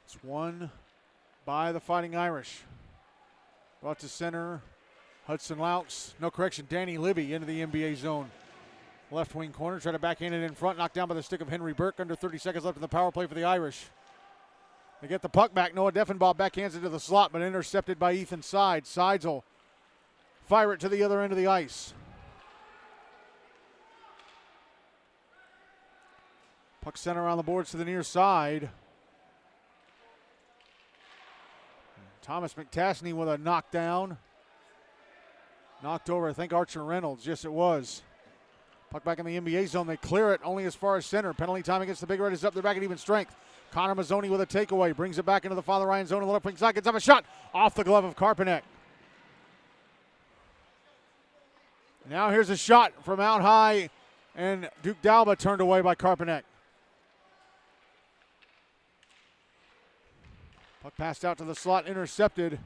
Speaker 1: It's won by the Fighting Irish. Brought to center, Hudson Laux. No correction, Danny Libby into the NBA zone. Left wing corner, try to backhand it in front. Knocked down by the stick of Henry Burke. Under 30 seconds left in the power play for the Irish. They get the puck back. Noah Deffenbaugh backhands it to the slot, but intercepted by Ethan Sides. Sides will fire it to the other end of the ice. Puck center around the boards to the near side. Thomas McTasney with a knockdown. Knocked over, I think, Archer Reynolds. Yes, it was. Puck back in the NBA zone. They clear it only as far as center. Penalty time against the Big Red is up. They're back at even strength. Connor Mazzoni with a takeaway. Brings it back into the Father Ryan zone on the left wing side. Gets up a shot off the glove of Carpenek. Now here's a shot from out high, and Duke Dalba turned away by Carpenek. Puck passed out to the slot, intercepted,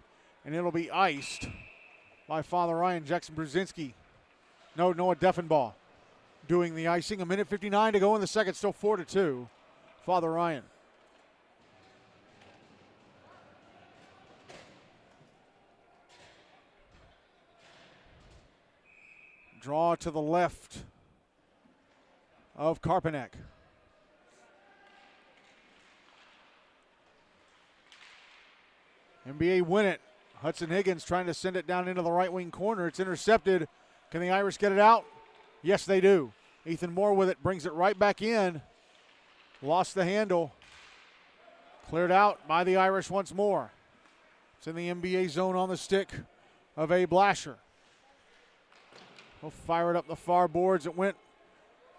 Speaker 1: and it'll be iced by Father Ryan. Jackson Brzezinski. No, Noah Deffenbaugh doing the icing. 1:59 to go in the second, still 4-2. Father Ryan. Draw to the left of Carpenek. NBA win it. Hudson Higgins trying to send it down into the right wing corner. It's intercepted. Can the Irish get it out? Yes, they do. Ethan Moore with it, brings it right back in. Lost the handle. Cleared out by the Irish once more. It's in the NBA zone on the stick of Abe Lasher. He'll fire it up the far boards. It went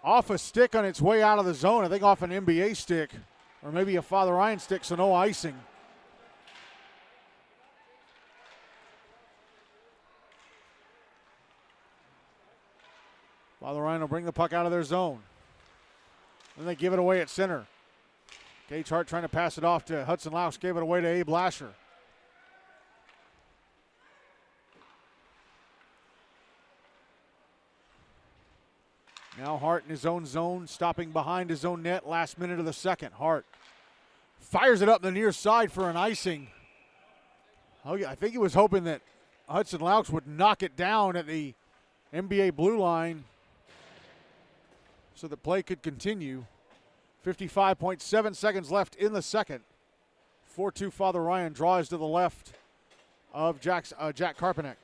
Speaker 1: off a stick on its way out of the zone. I think off an NBA stick or maybe a Father Ryan stick, so no icing. Father Ryan will bring the puck out of their zone. Then they give it away at center. Gage Hart trying to pass it off to Hudson Laux. Gave it away to Abe Lasher. Now Hart in his own zone, stopping behind his own net. Last minute of the second. Hart fires it up the near side for an icing. Oh, yeah, I think he was hoping that Hudson Laux would knock it down at the NBA blue line so the play could continue. 55.7 seconds left in the second. 4-2 Father Ryan. Draws to the left of Jack Carpenek.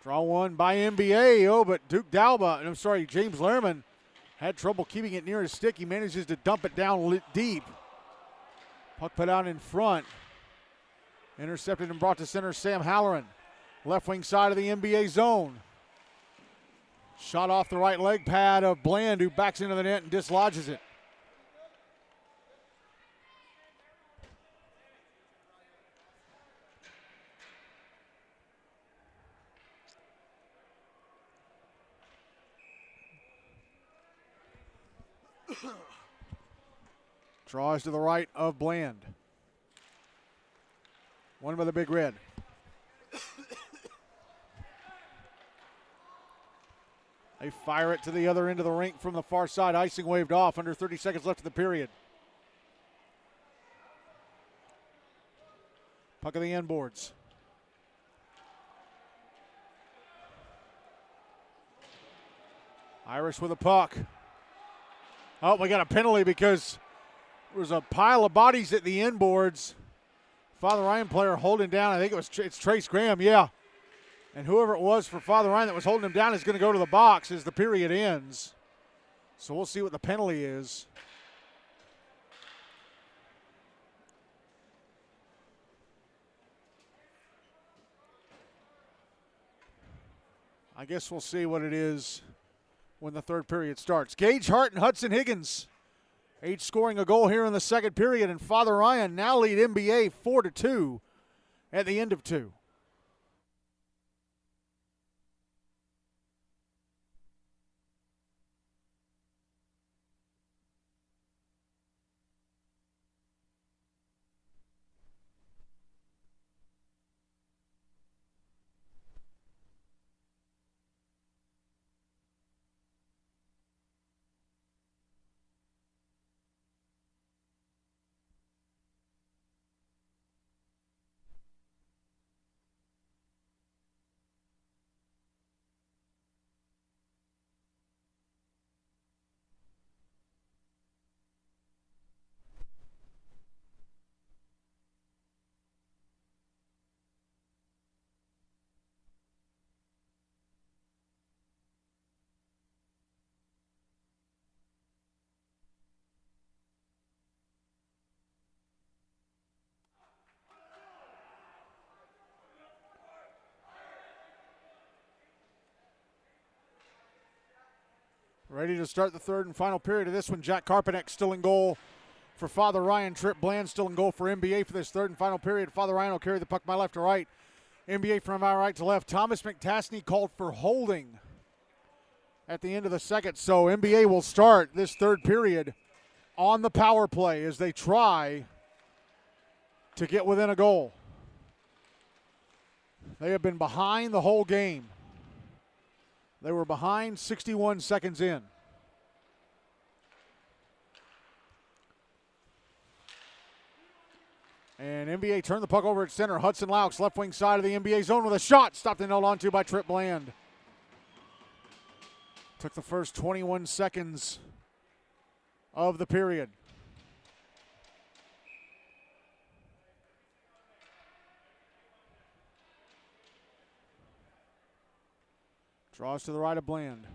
Speaker 1: Draw one by NBA. Oh, but James Lehrman had trouble keeping it near his stick. He manages to dump it down deep. Puck put out in front. Intercepted and brought to center, Sam Halloran. Left wing side of the NBA zone. Shot off the right leg pad of Bland, who backs into the net and dislodges it. Draws to the right of Bland. One by the Big Red. They fire it to the other end of the rink from the far side. Icing waved off. Under 30 seconds left in the period. Puck on the end boards. Irish with a puck. Oh, we got a penalty because there was a pile of bodies at the end boards. Father Ryan player holding down. I think it's Trace Graham. Yeah. And whoever it was for Father Ryan that was holding him down is going to go to the box as the period ends. So we'll see what the penalty is. I guess we'll see what it is when the third period starts. Gage Hart and Hudson Higgins each scoring a goal here in the second period, and Father Ryan now lead MBA 4-2 at the end of 2. Ready to start the third and final period of this one. Jack Karpanek still in goal for Father Ryan. Trip Bland still in goal for MBA for this third and final period. Father Ryan will carry the puck my left to right. MBA from my right to left. Thomas McTasney called for holding at the end of the second. So MBA will start this third period on the power play as they try to get within a goal. They have been behind the whole game. They were behind 61 seconds in. And NBA turned the puck over at center. Hudson Laux, left wing side of the NBA zone with a shot. Stopped and held onto by Trip Bland. Took the first 21 seconds of the period. Draws to the right of Bland.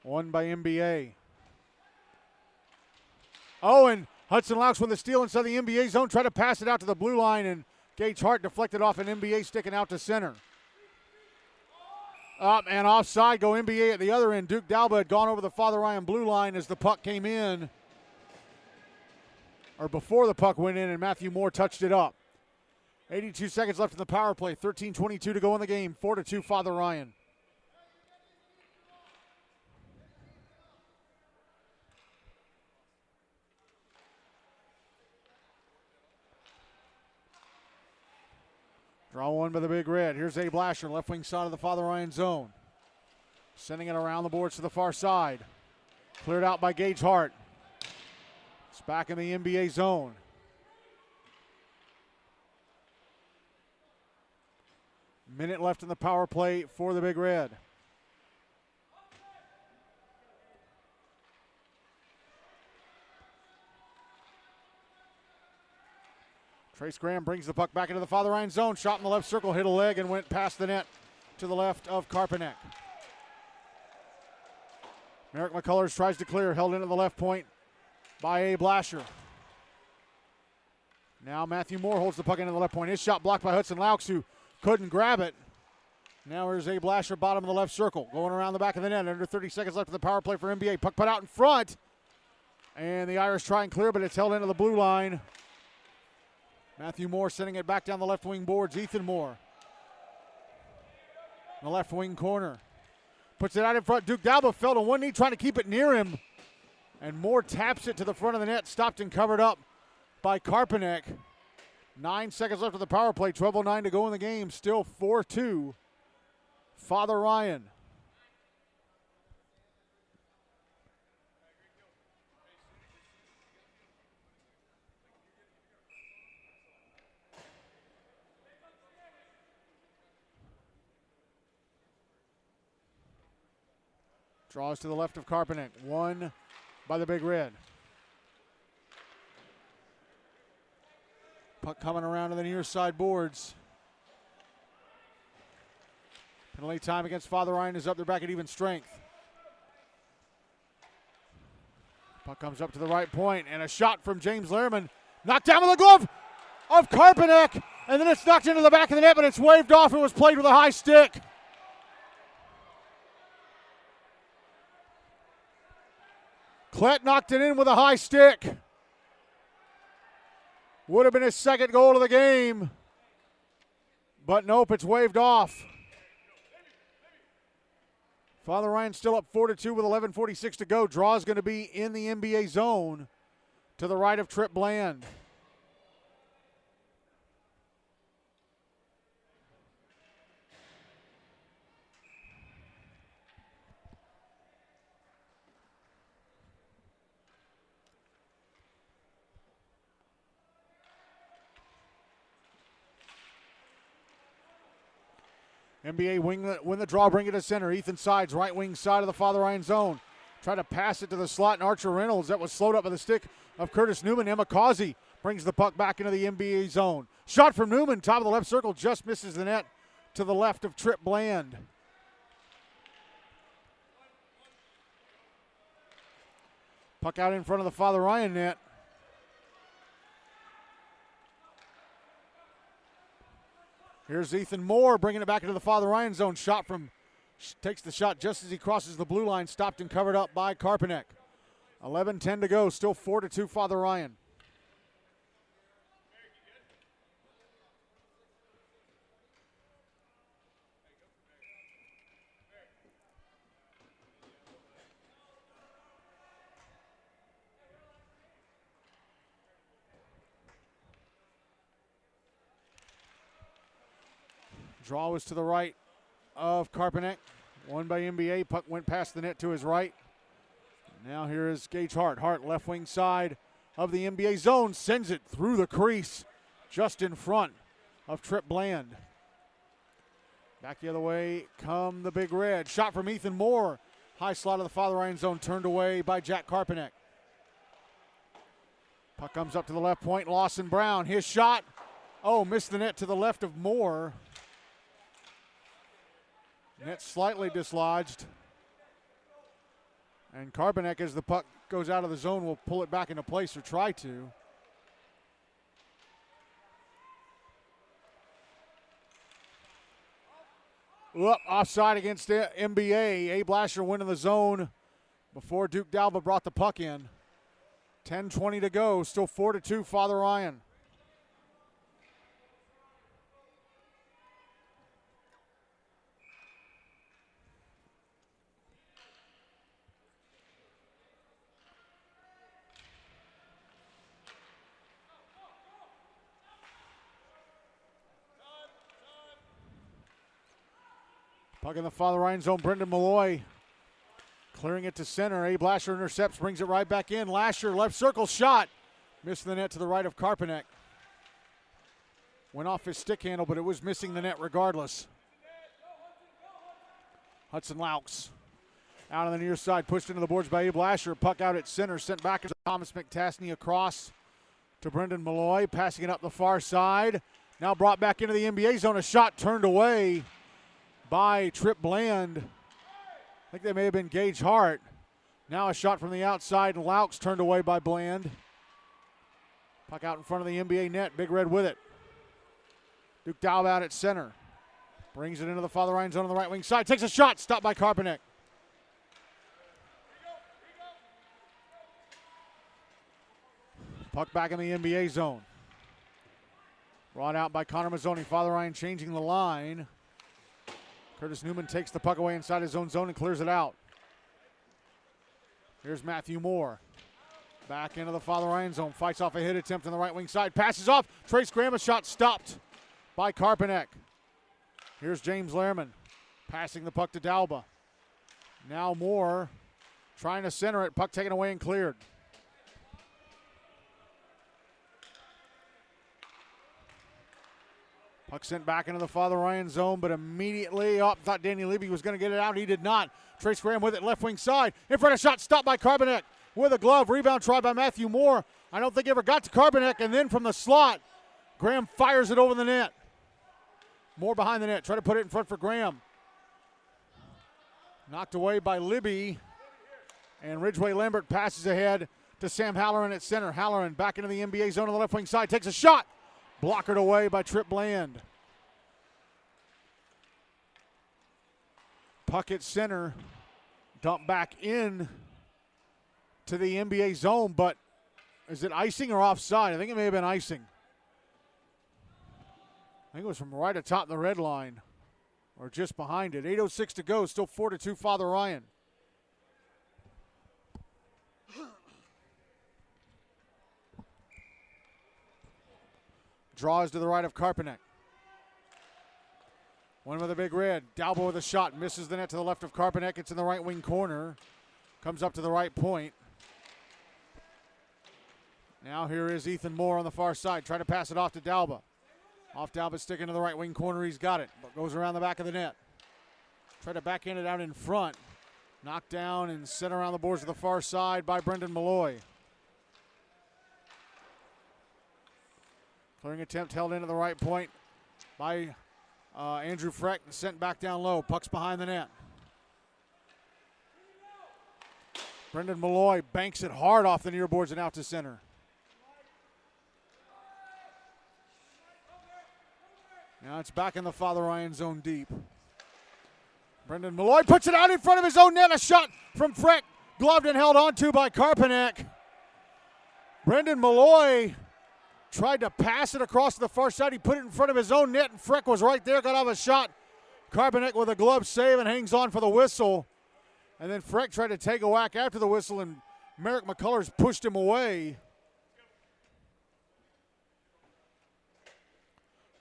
Speaker 1: Won by NBA. Oh, and Hudson Laux with the steal inside the NBA zone. Tried to pass it out to the blue line, and Gage Hart deflected off an NBA sticking out to center. Up and offside go NBA at the other end. Duke Dalba had gone over the Father Ryan blue line as the puck came in. Or before the puck went in, and Matthew Moore touched it up. 82 seconds left in the power play. 13:22 to go in the game. 4-2 Father Ryan. Draw one by the Big Red. Here's A. Blasher, left wing side of the Father Ryan zone. Sending it around the boards to the far side. Cleared out by Gage Hart. It's back in the NBA zone. Minute left in the power play for the Big Red. Trace Graham brings the puck back into the Father Ryan zone. Shot in the left circle, hit a leg, and went past the net to the left of Karpanek. Merrick McCullers tries to clear, held into the left point by A. Blasher. Now Matthew Moore holds the puck into the left point. His shot blocked by Hudson Laux, who couldn't grab it. Now here's A. Blasher, bottom of the left circle, going around the back of the net. Under 30 seconds left in the power play for NBA. Puck put out in front. And the Irish try and clear, but it's held into the blue line. Matthew Moore sending it back down the left wing boards. Ethan Moore. In the left wing corner. Puts it out in front. Duke Dalba fell to one knee trying to keep it near him. And Moore taps it to the front of the net. Stopped and covered up by Karpanek. 9 seconds left of the power play. 12:09 to go in the game. Still 4-2. Father Ryan. Draws to the left of Karpanek. One by the Big Red. Puck coming around to the near side boards. Penalty time against Father Ryan is up. They're back at even strength. Puck comes up to the right point, and a shot from James Lehrman. Knocked down with a glove of Karpanek, and then it's knocked into the back of the net, but it's waved off. It was played with a high stick. Klett knocked it in with a high stick. Would have been his second goal of the game, but nope, it's waved off. Father Ryan still up 4-2 with 11:46 to go. Draw is going to be in the NBA zone to the right of Trip Bland. NBA win the draw, bring it to center. Ethan Sides, right wing side of the Father Ryan zone. Try to pass it to the slot, and Archer Reynolds. That was slowed up by the stick of Curtis Newman. Emma Causey brings the puck back into the NBA zone. Shot from Newman, top of the left circle, just misses the net to the left of Trip Bland. Puck out in front of the Father Ryan net. Here's Ethan Moore bringing it back into the Father Ryan zone. Takes the shot just as he crosses the blue line, stopped and covered up by Karpanek. 11:10 to go, still 4-2 Father Ryan. Draw was to the right of Karpanek. Won by NBA. Puck went past the net to his right. Now here is Gage Hart. Hart left wing side of the NBA zone. Sends it through the crease just in front of Trip Bland. Back the other way come the Big Red. Shot from Ethan Moore. High slot of the Father Ryan zone turned away by Jack Karpanek. Puck comes up to the left point. Lawson Brown. His shot. Oh, missed the net to the left of Moore. Net slightly dislodged. And Karpanek, as the puck goes out of the zone, will pull it back into place or try to. Offside against the NBA. Abe Lasher winning the zone before Duke Dalva brought the puck in. 10:20 to go. Still 4-2 Father Ryan. Puck in the Father Ryan zone. Brendan Malloy clearing it to center. Abe Lasher intercepts, brings it right back in. Lasher, left circle shot. Missed the net to the right of Karpanek. Went off his stick handle, but it was missing the net regardless. Hudson Laux out on the near side, pushed into the boards by Abe Lasher. Puck out at center, sent back to Thomas McTasney across to Brendan Malloy, passing it up the far side. Now brought back into the NBA zone. A shot turned away by Trip Bland. I think they may have been Gage Hart. Now a shot from the outside, and Laux turned away by Bland. Puck out in front of the NBA net. Big Red with it. Duke Dalva out at center. Brings it into the Father Ryan zone on the right wing side. Takes a shot. Stopped by Karpanek. Puck back in the NBA zone. Brought out by Connor Mazzoni. Father Ryan changing the line. Curtis Newman takes the puck away inside his own zone and clears it out. Here's Matthew Moore. Back into the Father Ryan zone. Fights off a hit attempt on the right wing side. Passes off. Trace Graham, a shot stopped by Karpanek. Here's James Lehrman passing the puck to Dalba. Now Moore trying to center it. Puck taken away and cleared. Puck sent back into the Father Ryan zone, but immediately thought Danny Levy was going to get it out. He did not. Trace Graham with it, left wing side. In front of shot, stopped by Karpanek with a glove. Rebound tried by Matthew Moore. I don't think he ever got to Karpanek, and then from the slot, Graham fires it over the net. Moore behind the net. Try to put it in front for Graham. Knocked away by Libby. And Ridgeway Lambert passes ahead to Sam Halloran at center. Halloran back into the NBA zone on the left wing side. Takes a shot. Blockered away by Tripp Bland. Puck at center. Dump back in to the NBA zone, but is it icing or offside? I think it may have been icing. I think it was from right atop the red line or just behind it. 8:06 to go, still 4-2 Father Ryan. Draws to the right of Karpanek. One with a big red. Dalbo with a shot. Misses the net to the left of Karpanek. It's in the right wing corner. Comes up to the right point. Now here is Ethan Moore on the far side. Trying to pass it off to Dalba. Off Dalba, sticking to the right wing corner. He's got it, but goes around the back of the net. Try to backhand it out in front. Knocked down and sent around the boards to the far side by Brendan Malloy. Clearing attempt held into the right point by Andrew Freck and sent back down low. Puck's behind the net. Brendan Malloy banks it hard off the near boards and out to center. Now it's back in the Father Ryan zone deep. Brendan Malloy puts it out in front of his own net. A shot from Freck. Gloved and held onto by Karpanek. Brendan Malloy tried to pass it across to the far side. He put it in front of his own net, and Freck was right there, got off a shot. Karpanek with a glove save and hangs on for the whistle. And then Freck tried to take a whack after the whistle, and Merrick McCullers pushed him away.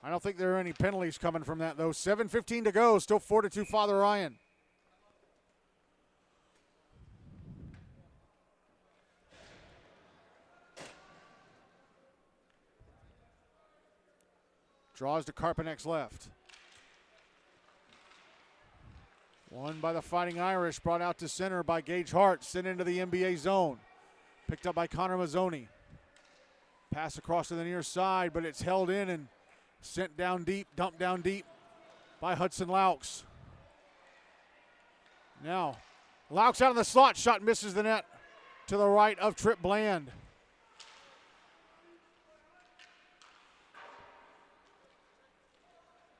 Speaker 1: I don't think there are any penalties coming from that, though. 7:15 to go, still 4-2 Father Ryan. Draws to Karpanek's left. Won by the Fighting Irish, brought out to center by Gage Hart, sent into the NBA zone. Picked up by Connor Mazzoni. Pass across to the near side, but it's held in and sent down deep, dumped down deep by Hudson Laux. Now, Laux out of the slot, shot misses the net to the right of Tripp Bland.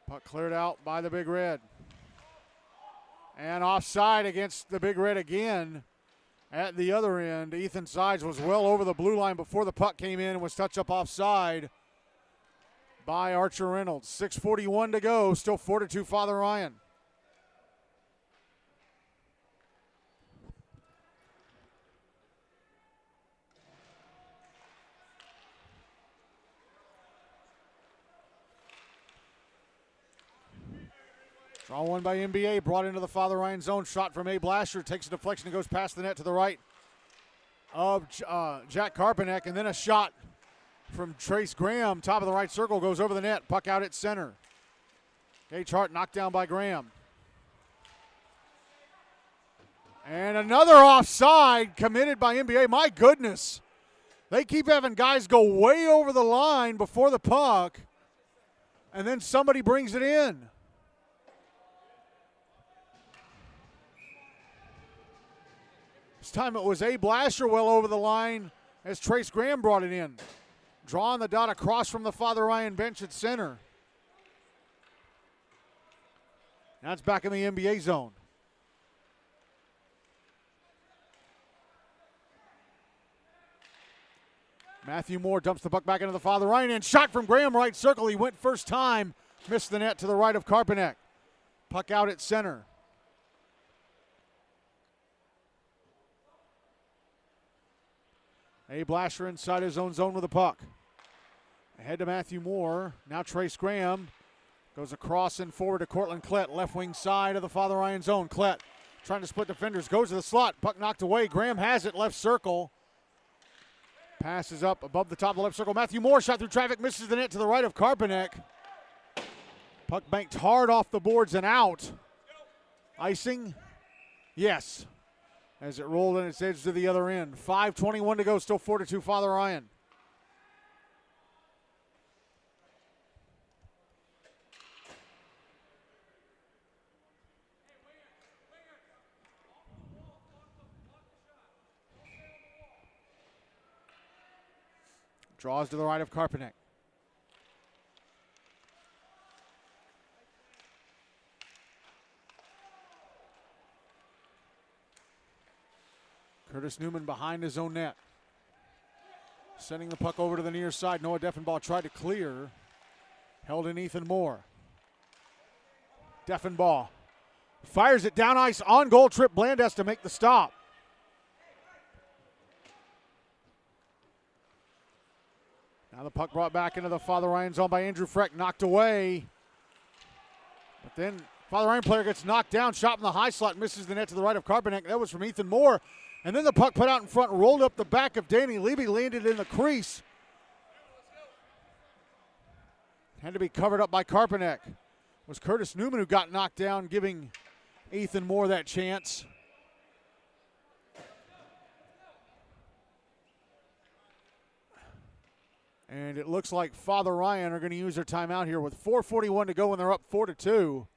Speaker 1: Puck cleared out by the Big Red. And offside against the Big Red again at the other end. Ethan Sides was well over the blue line before the puck came in and was touched up offside by Archer Reynolds. 6:41 to go, still 4-2 Father Ryan. Draw one by NBA, brought into the Father Ryan zone. Shot from A. Blasher, takes a deflection and goes past the net to the right of Jack Karpanek. And then a shot from Trace Graham, top of the right circle, goes over the net. Puck out at center. Gage Hart knocked down by Graham. And another offside committed by NBA. My goodness. They keep having guys go way over the line before the puck, and then somebody brings it in. This time it was A. Blasher well over the line as Trace Graham brought it in. Drawing the dot across from the Father Ryan bench at center. Now it's back in the NBA zone. Matthew Moore dumps the puck back into the Father Ryan and shot from Graham right circle. He went first time, missed the net to the right of Karpanek. Puck out at center. A. Blasher inside his own zone with the puck. Ahead to Matthew Moore. Now Trace Graham goes across and forward to Cortland Klett, left wing side of the Father Ryan zone. Klett trying to split defenders, goes to the slot. Puck knocked away. Graham has it, left circle. Passes up above the top of the left circle. Matthew Moore shot through traffic, misses the net to the right of Karpanek. Puck banked hard off the boards and out. Icing? Yes. As it rolled in its edge to the other end. 5:21 to go, still 4-2 Father Ryan. Draws to the right of Karpanek. Curtis Newman behind his own net. Sending the puck over to the near side. Noah Deffenbaugh tried to clear. Held in Ethan Moore. Deffenbaugh fires it down ice on goal. Trip Blandess to make the stop. Now the puck brought back into the Father Ryan zone by Andrew Freck. Knocked away. But then Father Ryan player gets knocked down. Shot in the high slot. Misses the net to the right of Karpanek. That was from Ethan Moore. And then the puck put out in front, rolled up the back of Danny Levy, landed in the crease. Had to be covered up by Karpanek. It was Curtis Newman who got knocked down, giving Ethan Moore that chance. And it looks like Father Ryan are going to use their timeout here with 4:41 to go when they're up 4-2.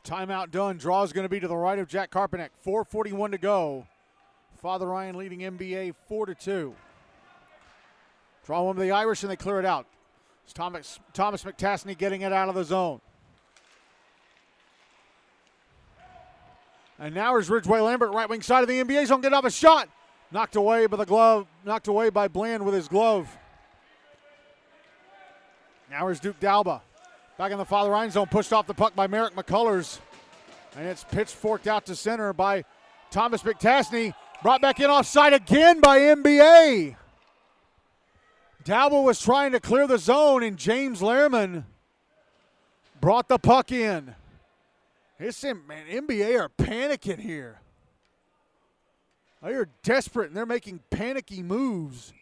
Speaker 1: Timeout done. Draw is going to be to the right of Jack Karpanek. 4:41 to go. Father Ryan leading MBA 4-2. Draw one to the Irish and they clear it out. It's Thomas McTasney getting it out of the zone. And now is Ridgeway Lambert, right wing side of the NBA zone, getting off a shot. Knocked away by the glove. Knocked away by Bland with his glove. Now is Duke Dalba. Back in the Father Ryan zone, pushed off the puck by Merrick McCullers. And it's pitch-forked out to center by Thomas McTasney. Brought back in offside again by NBA. Dalba was trying to clear the zone, and James Lehrman brought the puck in. NBA are panicking here. They are desperate, and they're making panicky moves.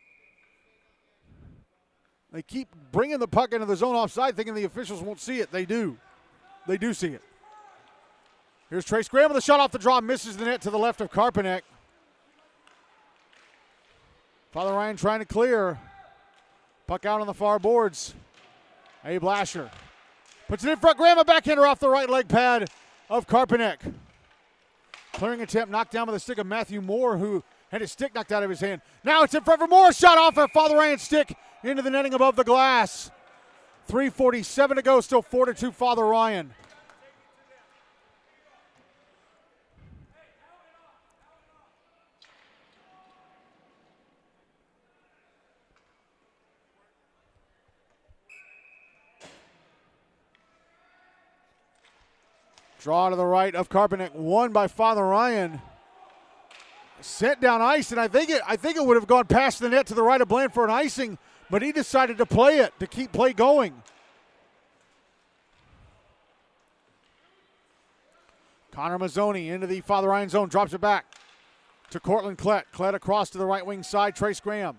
Speaker 1: They keep bringing the puck into the zone offside, thinking the officials won't see it. They do. They do see it. Here's Trace Graham with a shot off the draw. Misses the net to the left of Karpanek. Father Ryan trying to clear. Puck out on the far boards. Abe Lasher puts it in front. Graham, a backhander off the right leg pad of Karpanek. Clearing attempt knocked down by the stick of Matthew Moore, who had his stick knocked out of his hand. Now it's in front for Moore. Shot off at Father Ryan's stick into the netting above the glass. 3:47 to go. Still 4-2 Father Ryan. Draw to the right of Karpanek, won by Father Ryan. Sent down ice, and I think it would have gone past the net to the right of Bland for an icing, but he decided to play it, to keep play going. Connor Mazzoni into the Father Ryan zone, drops it back to Cortland Klett. Klett across to the right wing side, Trace Graham.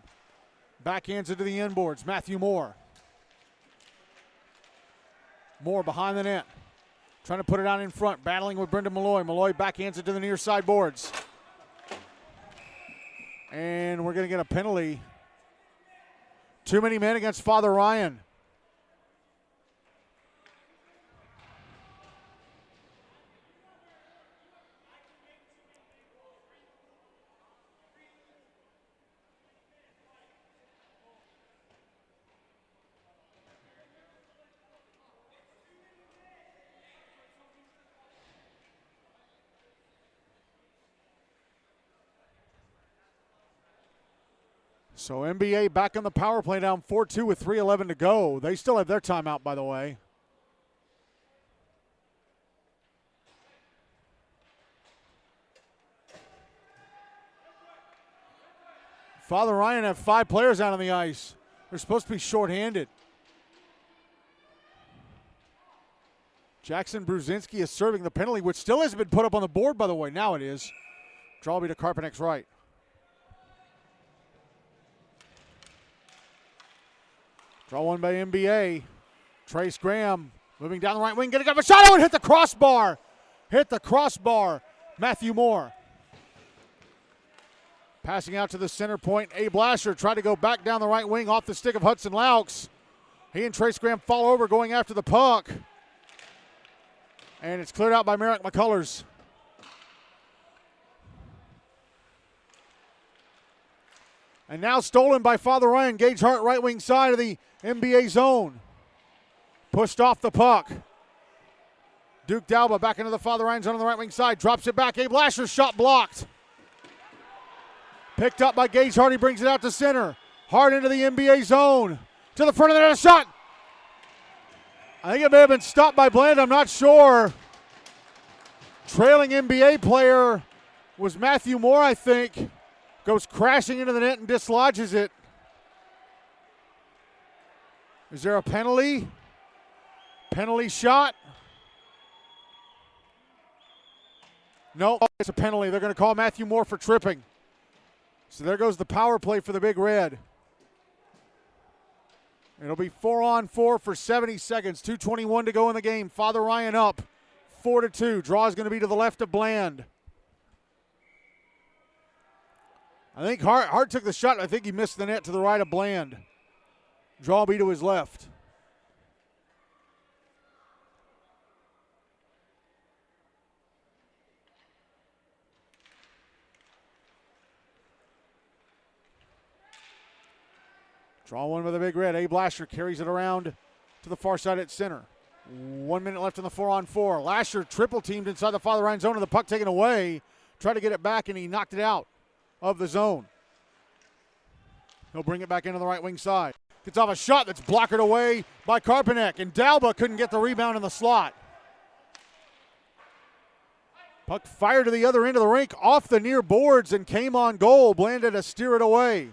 Speaker 1: Backhands it to the inboards, Matthew Moore. Moore behind the net. Trying to put it out in front, battling with Brendan Malloy. Malloy backhands it to the near side boards. And we're going to get a penalty. Too many men against Father Ryan. So NBA back on the power play, down 4-2 with 3:11 to go. They still have their timeout, by the way. Father Ryan have 5 players out on the ice. They're supposed to be shorthanded. Jackson Brzezinski is serving the penalty, which still hasn't been put up on the board, by the way. Now it is. Draw will be to Karpanek's right. Draw one by NBA. Trace Graham moving down the right wing. Getting up a shot. Oh, and hit the crossbar. Hit the crossbar. Matthew Moore. Passing out to the center point. Abe Lasher tried to go back down the right wing off the stick of Hudson Laux. He and Trace Graham fall over going after the puck. And it's cleared out by Merrick McCullers. And now stolen by Father Ryan. Gage Hart, right wing side of the NBA zone. Pushed off the puck. Duke Dalba back into the Father Ryan zone on the right wing side. Drops it back. Abe Lasher's shot blocked. Picked up by Gage Hart. He brings it out to center. Hart into the NBA zone. To the front of the net. A shot. I think it may have been stopped by Bland. I'm not sure. Trailing NBA player was Matthew Moore, I think. Goes crashing into the net and dislodges it. Is there a penalty? Penalty shot? No, it's a penalty. They're going to call Matthew Moore for tripping. So there goes the power play for the Big Red. It'll be 4-on-4 for 70 seconds. 2:21 to go in the game. Father Ryan up 4-2. Draw is going to be to the left of Bland. I think Hart took the shot. I think he missed the net to the right of Bland. Draw will be to his left. Draw one with the Big Red. Abe Lasher carries it around to the far side at center. 1 minute left in the 4-on-4. Lasher triple teamed inside the Father Ryan zone and the puck taken away. Tried to get it back and he knocked it out of the zone. He'll bring it back into the right wing side. Gets off a shot that's blockered away by Karpanek, and Dalba couldn't get the rebound in the slot. Puck fired to the other end of the rink off the near boards and came on goal. Bland had to steer it away.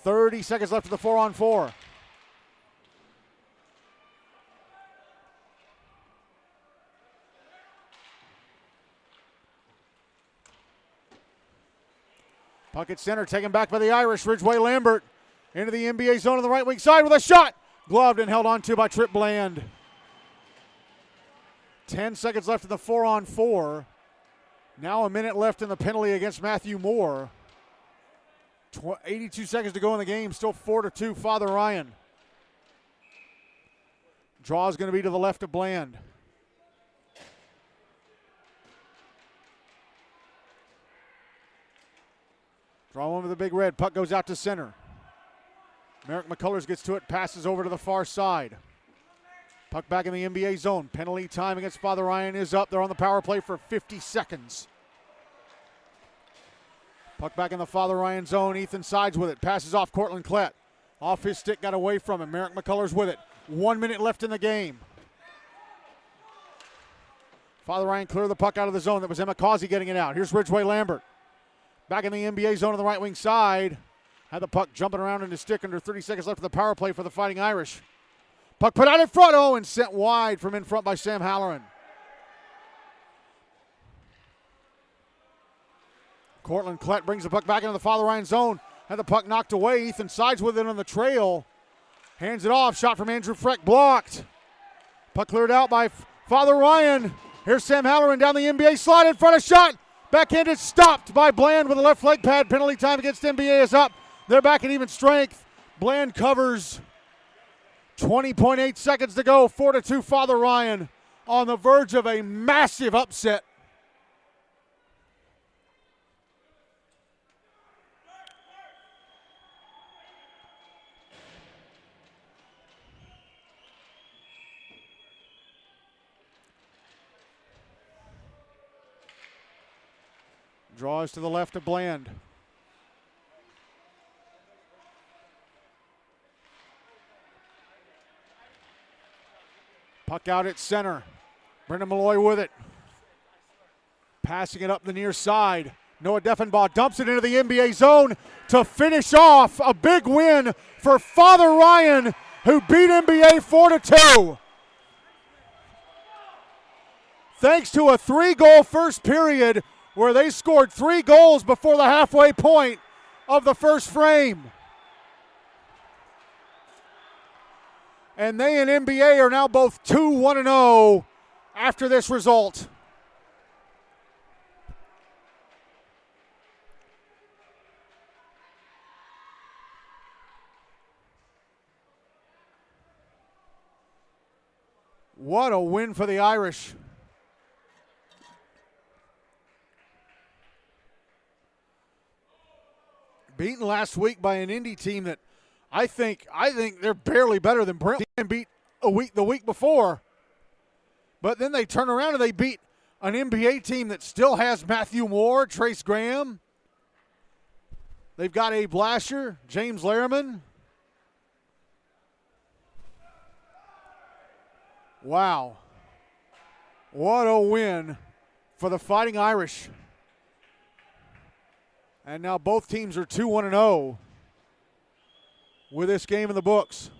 Speaker 1: .30 seconds left in the 4-on-4. Puck at center, taken back by the Irish. Ridgeway Lambert into the NBA zone on the right wing side with a shot. Gloved and held on to by Trip Bland. 10 seconds left in the 4-on-4. Now a minute left in the penalty against Matthew Moore. 82 seconds to go in the game. Still 4-2 Father Ryan. Draw is going to be to the left of Bland. Draw one with the Big Red. Puck goes out to center. Merrick McCullers gets to it, passes over to the far side. Puck back in the NBA zone. Penalty time against Father Ryan is up. They're on the power play for 50 seconds. Puck back in the Father Ryan zone. Ethan sides with it. Passes off Cortland Klett. Off his stick, got away from him. Merrick McCullers with it. 1 minute left in the game. Father Ryan cleared the puck out of the zone. That was Emma Causey getting it out. Here's Ridgeway Lambert. Back in the NBA zone on the right wing side. Had the puck jumping around in his stick under 30 seconds left of the power play for the Fighting Irish. Puck put out in front. Oh, and sent wide from in front by Sam Halloran. Cortland Klett brings the puck back into the Father Ryan zone. Had the puck knocked away. Ethan sides with it on the trail. Hands it off. Shot from Andrew Freck blocked. Puck cleared out by Father Ryan. Here's Sam Halloran down the NBA slot in front of shot. Backhanded stopped by Bland with a left leg pad. Penalty time against NBA is up. They're back at even strength. Bland covers. 20.8 seconds to go. 4-2 Father Ryan on the verge of a massive upset. Draws to the left of Bland. Puck out at center. Brendan Malloy with it. Passing it up the near side. Noah Deffenbaugh dumps it into the NBA zone to finish off a big win for Father Ryan, who beat NBA 4-2. Thanks to a 3-goal first period where they scored 3 goals before the halfway point of the first frame. And they and NBA are now both 2-1-0 after this result. What a win for the Irish. Beaten last week by an Indy team that I think they're barely better than Brent beat the week before. But then they turn around and they beat an NBA team that still has Matthew Moore, Trace Graham. They've got Abe Blasher, James Lehrman. Wow. What a win for the Fighting Irish. And now both teams are 2-1-0 with this game in the books.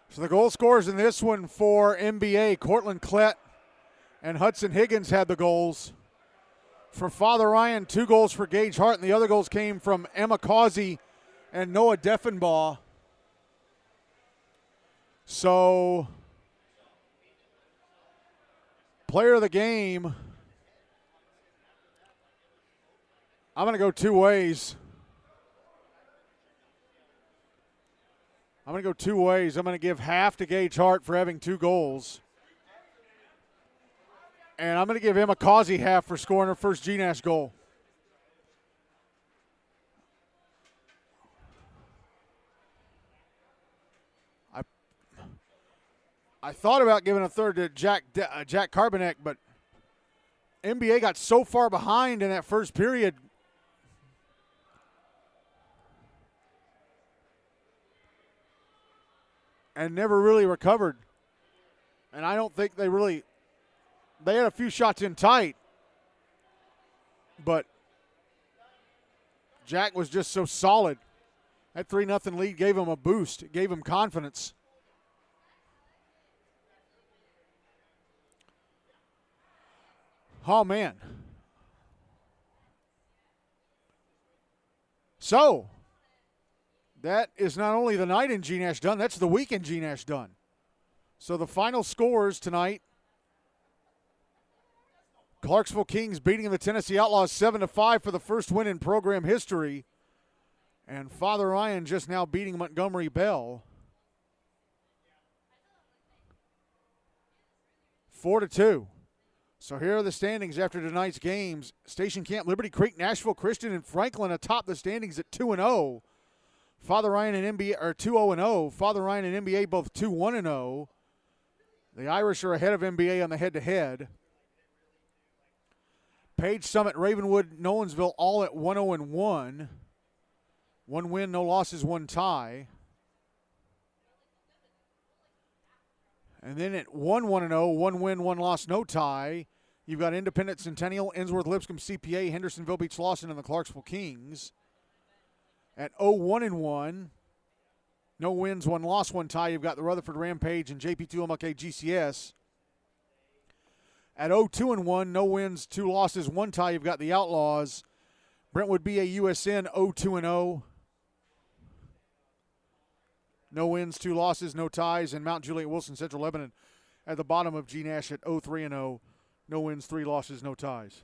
Speaker 1: So the goal scorers in this one for NBA, Cortland Klett and Hudson Higgins had the goals. For Father Ryan, 2 goals for Gage Hart, and the other goals came from Emma Causey and Noah Deffenbaugh. So, player of the game, I'm going to go 2 ways. I'm going to give half to Gage Hart for having 2 goals. And I'm going to give Emma Causey half for scoring her first GNASH goal. I thought about giving a third to Jack Carbonek, but NBA got so far behind in that first period. And never really recovered. And I don't think they had a few shots in tight. But Jack was just so solid. That 3-0 lead gave him a boost. It gave him confidence. Oh, man. So, that is not only the night in GNASH done, that's the week in GNASH done. So the final scores tonight, Clarksville Kings beating the Tennessee Outlaws 7-5 for the first win in program history. And Father Ryan just now beating Montgomery Bell 4-2. So here are the standings after tonight's games. Station Camp, Liberty Creek, Nashville Christian, and Franklin atop the standings at 2-0. Father Ryan and NBA are 2-0-0. Father Ryan and NBA both 2-1-0. The Irish are ahead of NBA on the head-to-head. Page, Summit, Ravenwood, Nolensville all at 1-0-1. 1 win, no losses, 1 tie. And then at 1-1-0, 1 win, 1 loss, no tie, you've got Independent, Centennial, Innsworth, Lipscomb, CPA, Hendersonville Beach, Lawson, and the Clarksville Kings. At 0-1-1, no wins, 1 loss, 1 tie, you've got the Rutherford Rampage and JP2 MLK GCS. At 0-2-1, no wins, 2 losses, 1 tie, you've got the Outlaws. Brentwood BA USN 0-2-0. No wins, 2 losses, no ties, and Mount Juliet Wilson Central Lebanon at the bottom of GNASH at 0-3-0. No wins, 3 losses, no ties.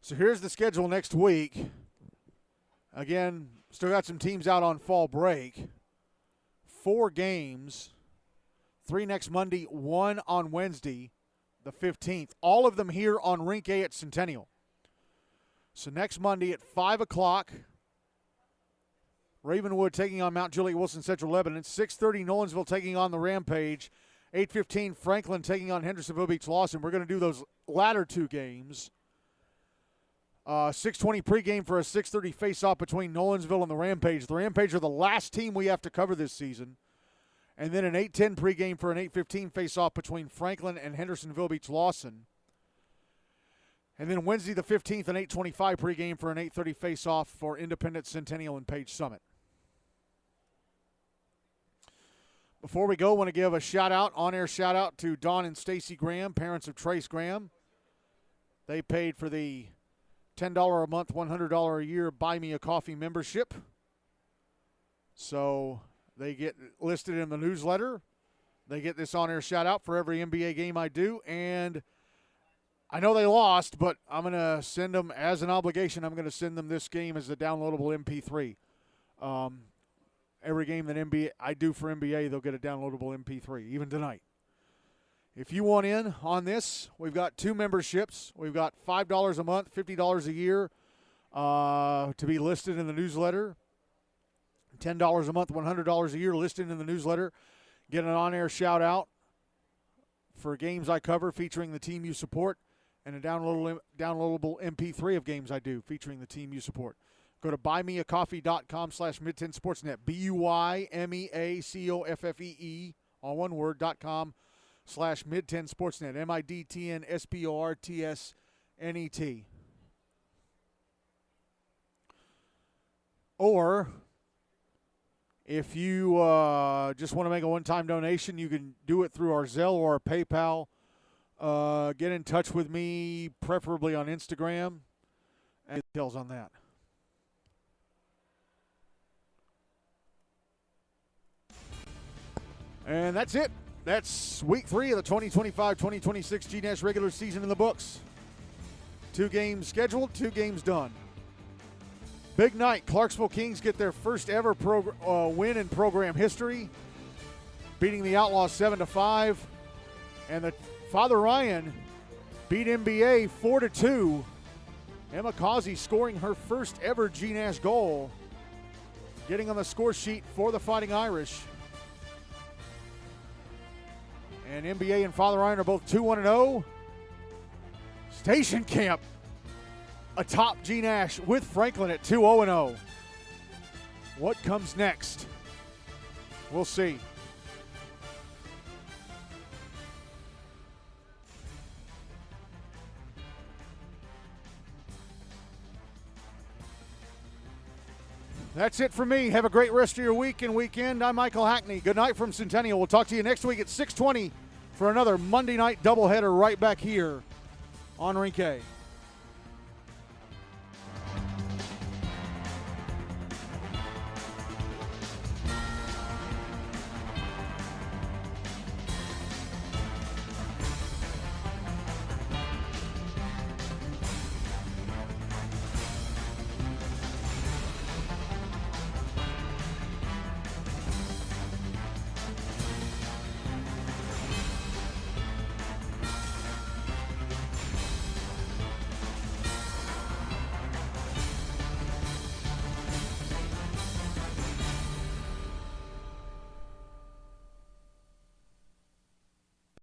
Speaker 1: So here's the schedule next week. Again, still got some teams out on fall break. 4 games, 3 next Monday, 1 on Wednesday, the 15th. All of them here on Rink A at Centennial. So next Monday at 5 o'clock, Ravenwood taking on Mount Juliet Wilson Central Lebanon. 6:30, Nolensville taking on the Rampage. 8:15, Franklin taking on Hendersonville Beach Lawson. We're going to do those latter 2 games. 6:20 pregame for a 6:30 face-off between Nolensville and the Rampage. The Rampage are the last team we have to cover this season. And then an 8:10 pregame for an 8:15 face-off between Franklin and Hendersonville Beach Lawson. And then Wednesday the 15th, an 8:25 pregame for an 8:30 face-off for Independent, Centennial, and Page Summit. Before we go, I want to give a shout-out, on-air shout-out to Don and Stacy Graham, parents of Trace Graham. They paid for the $10 a month, $100 a year Buy Me a Coffee membership. So they get listed in the newsletter. They get this on-air shout-out for every NBA game I do. And I know they lost, but I'm going to send them, as an obligation, I'm going to send them this game as a downloadable MP3. Every game that I do for NBA, they'll get a downloadable MP3, even tonight. If you want in on this, we've got 2 memberships. We've got $5 a month, $50 a year to be listed in the newsletter. $10 a month, $100 a year listed in the newsletter. Get an on-air shout-out for games I cover featuring the team you support, and a downloadable MP3 of games I do featuring the team you support. Go to buymeacoffee.com/Mid10Sportsnet, BUYMEACOFFEE, all one word, .com/Mid10Sportsnet, MIDTNSPORTSNET. Or if you just want to make a one-time donation, you can do it through our Zelle or our PayPal. Get in touch with me, preferably on Instagram, and details on that. And that's it. That's week 3 of the 2025-2026 GNASH regular season in the books. 2 games scheduled, 2 games done. Big night. Clarksville Kings get their first ever win in program history, beating the Outlaws 7-5. And the Father Ryan beat MBA 4-2. Emma Causey scoring her first ever GNASH goal, getting on the score sheet for the Fighting Irish. And MBA and Father Ryan are both 2-1-0. Station Camp atop GNASH with Franklin at 2-0-0. What comes next? We'll see. That's it for me. Have a great rest of your week and weekend. I'm Michael Hackney. Good night from Centennial. We'll talk to you next week at 6:20 for another Monday night doubleheader right back here on Rink A.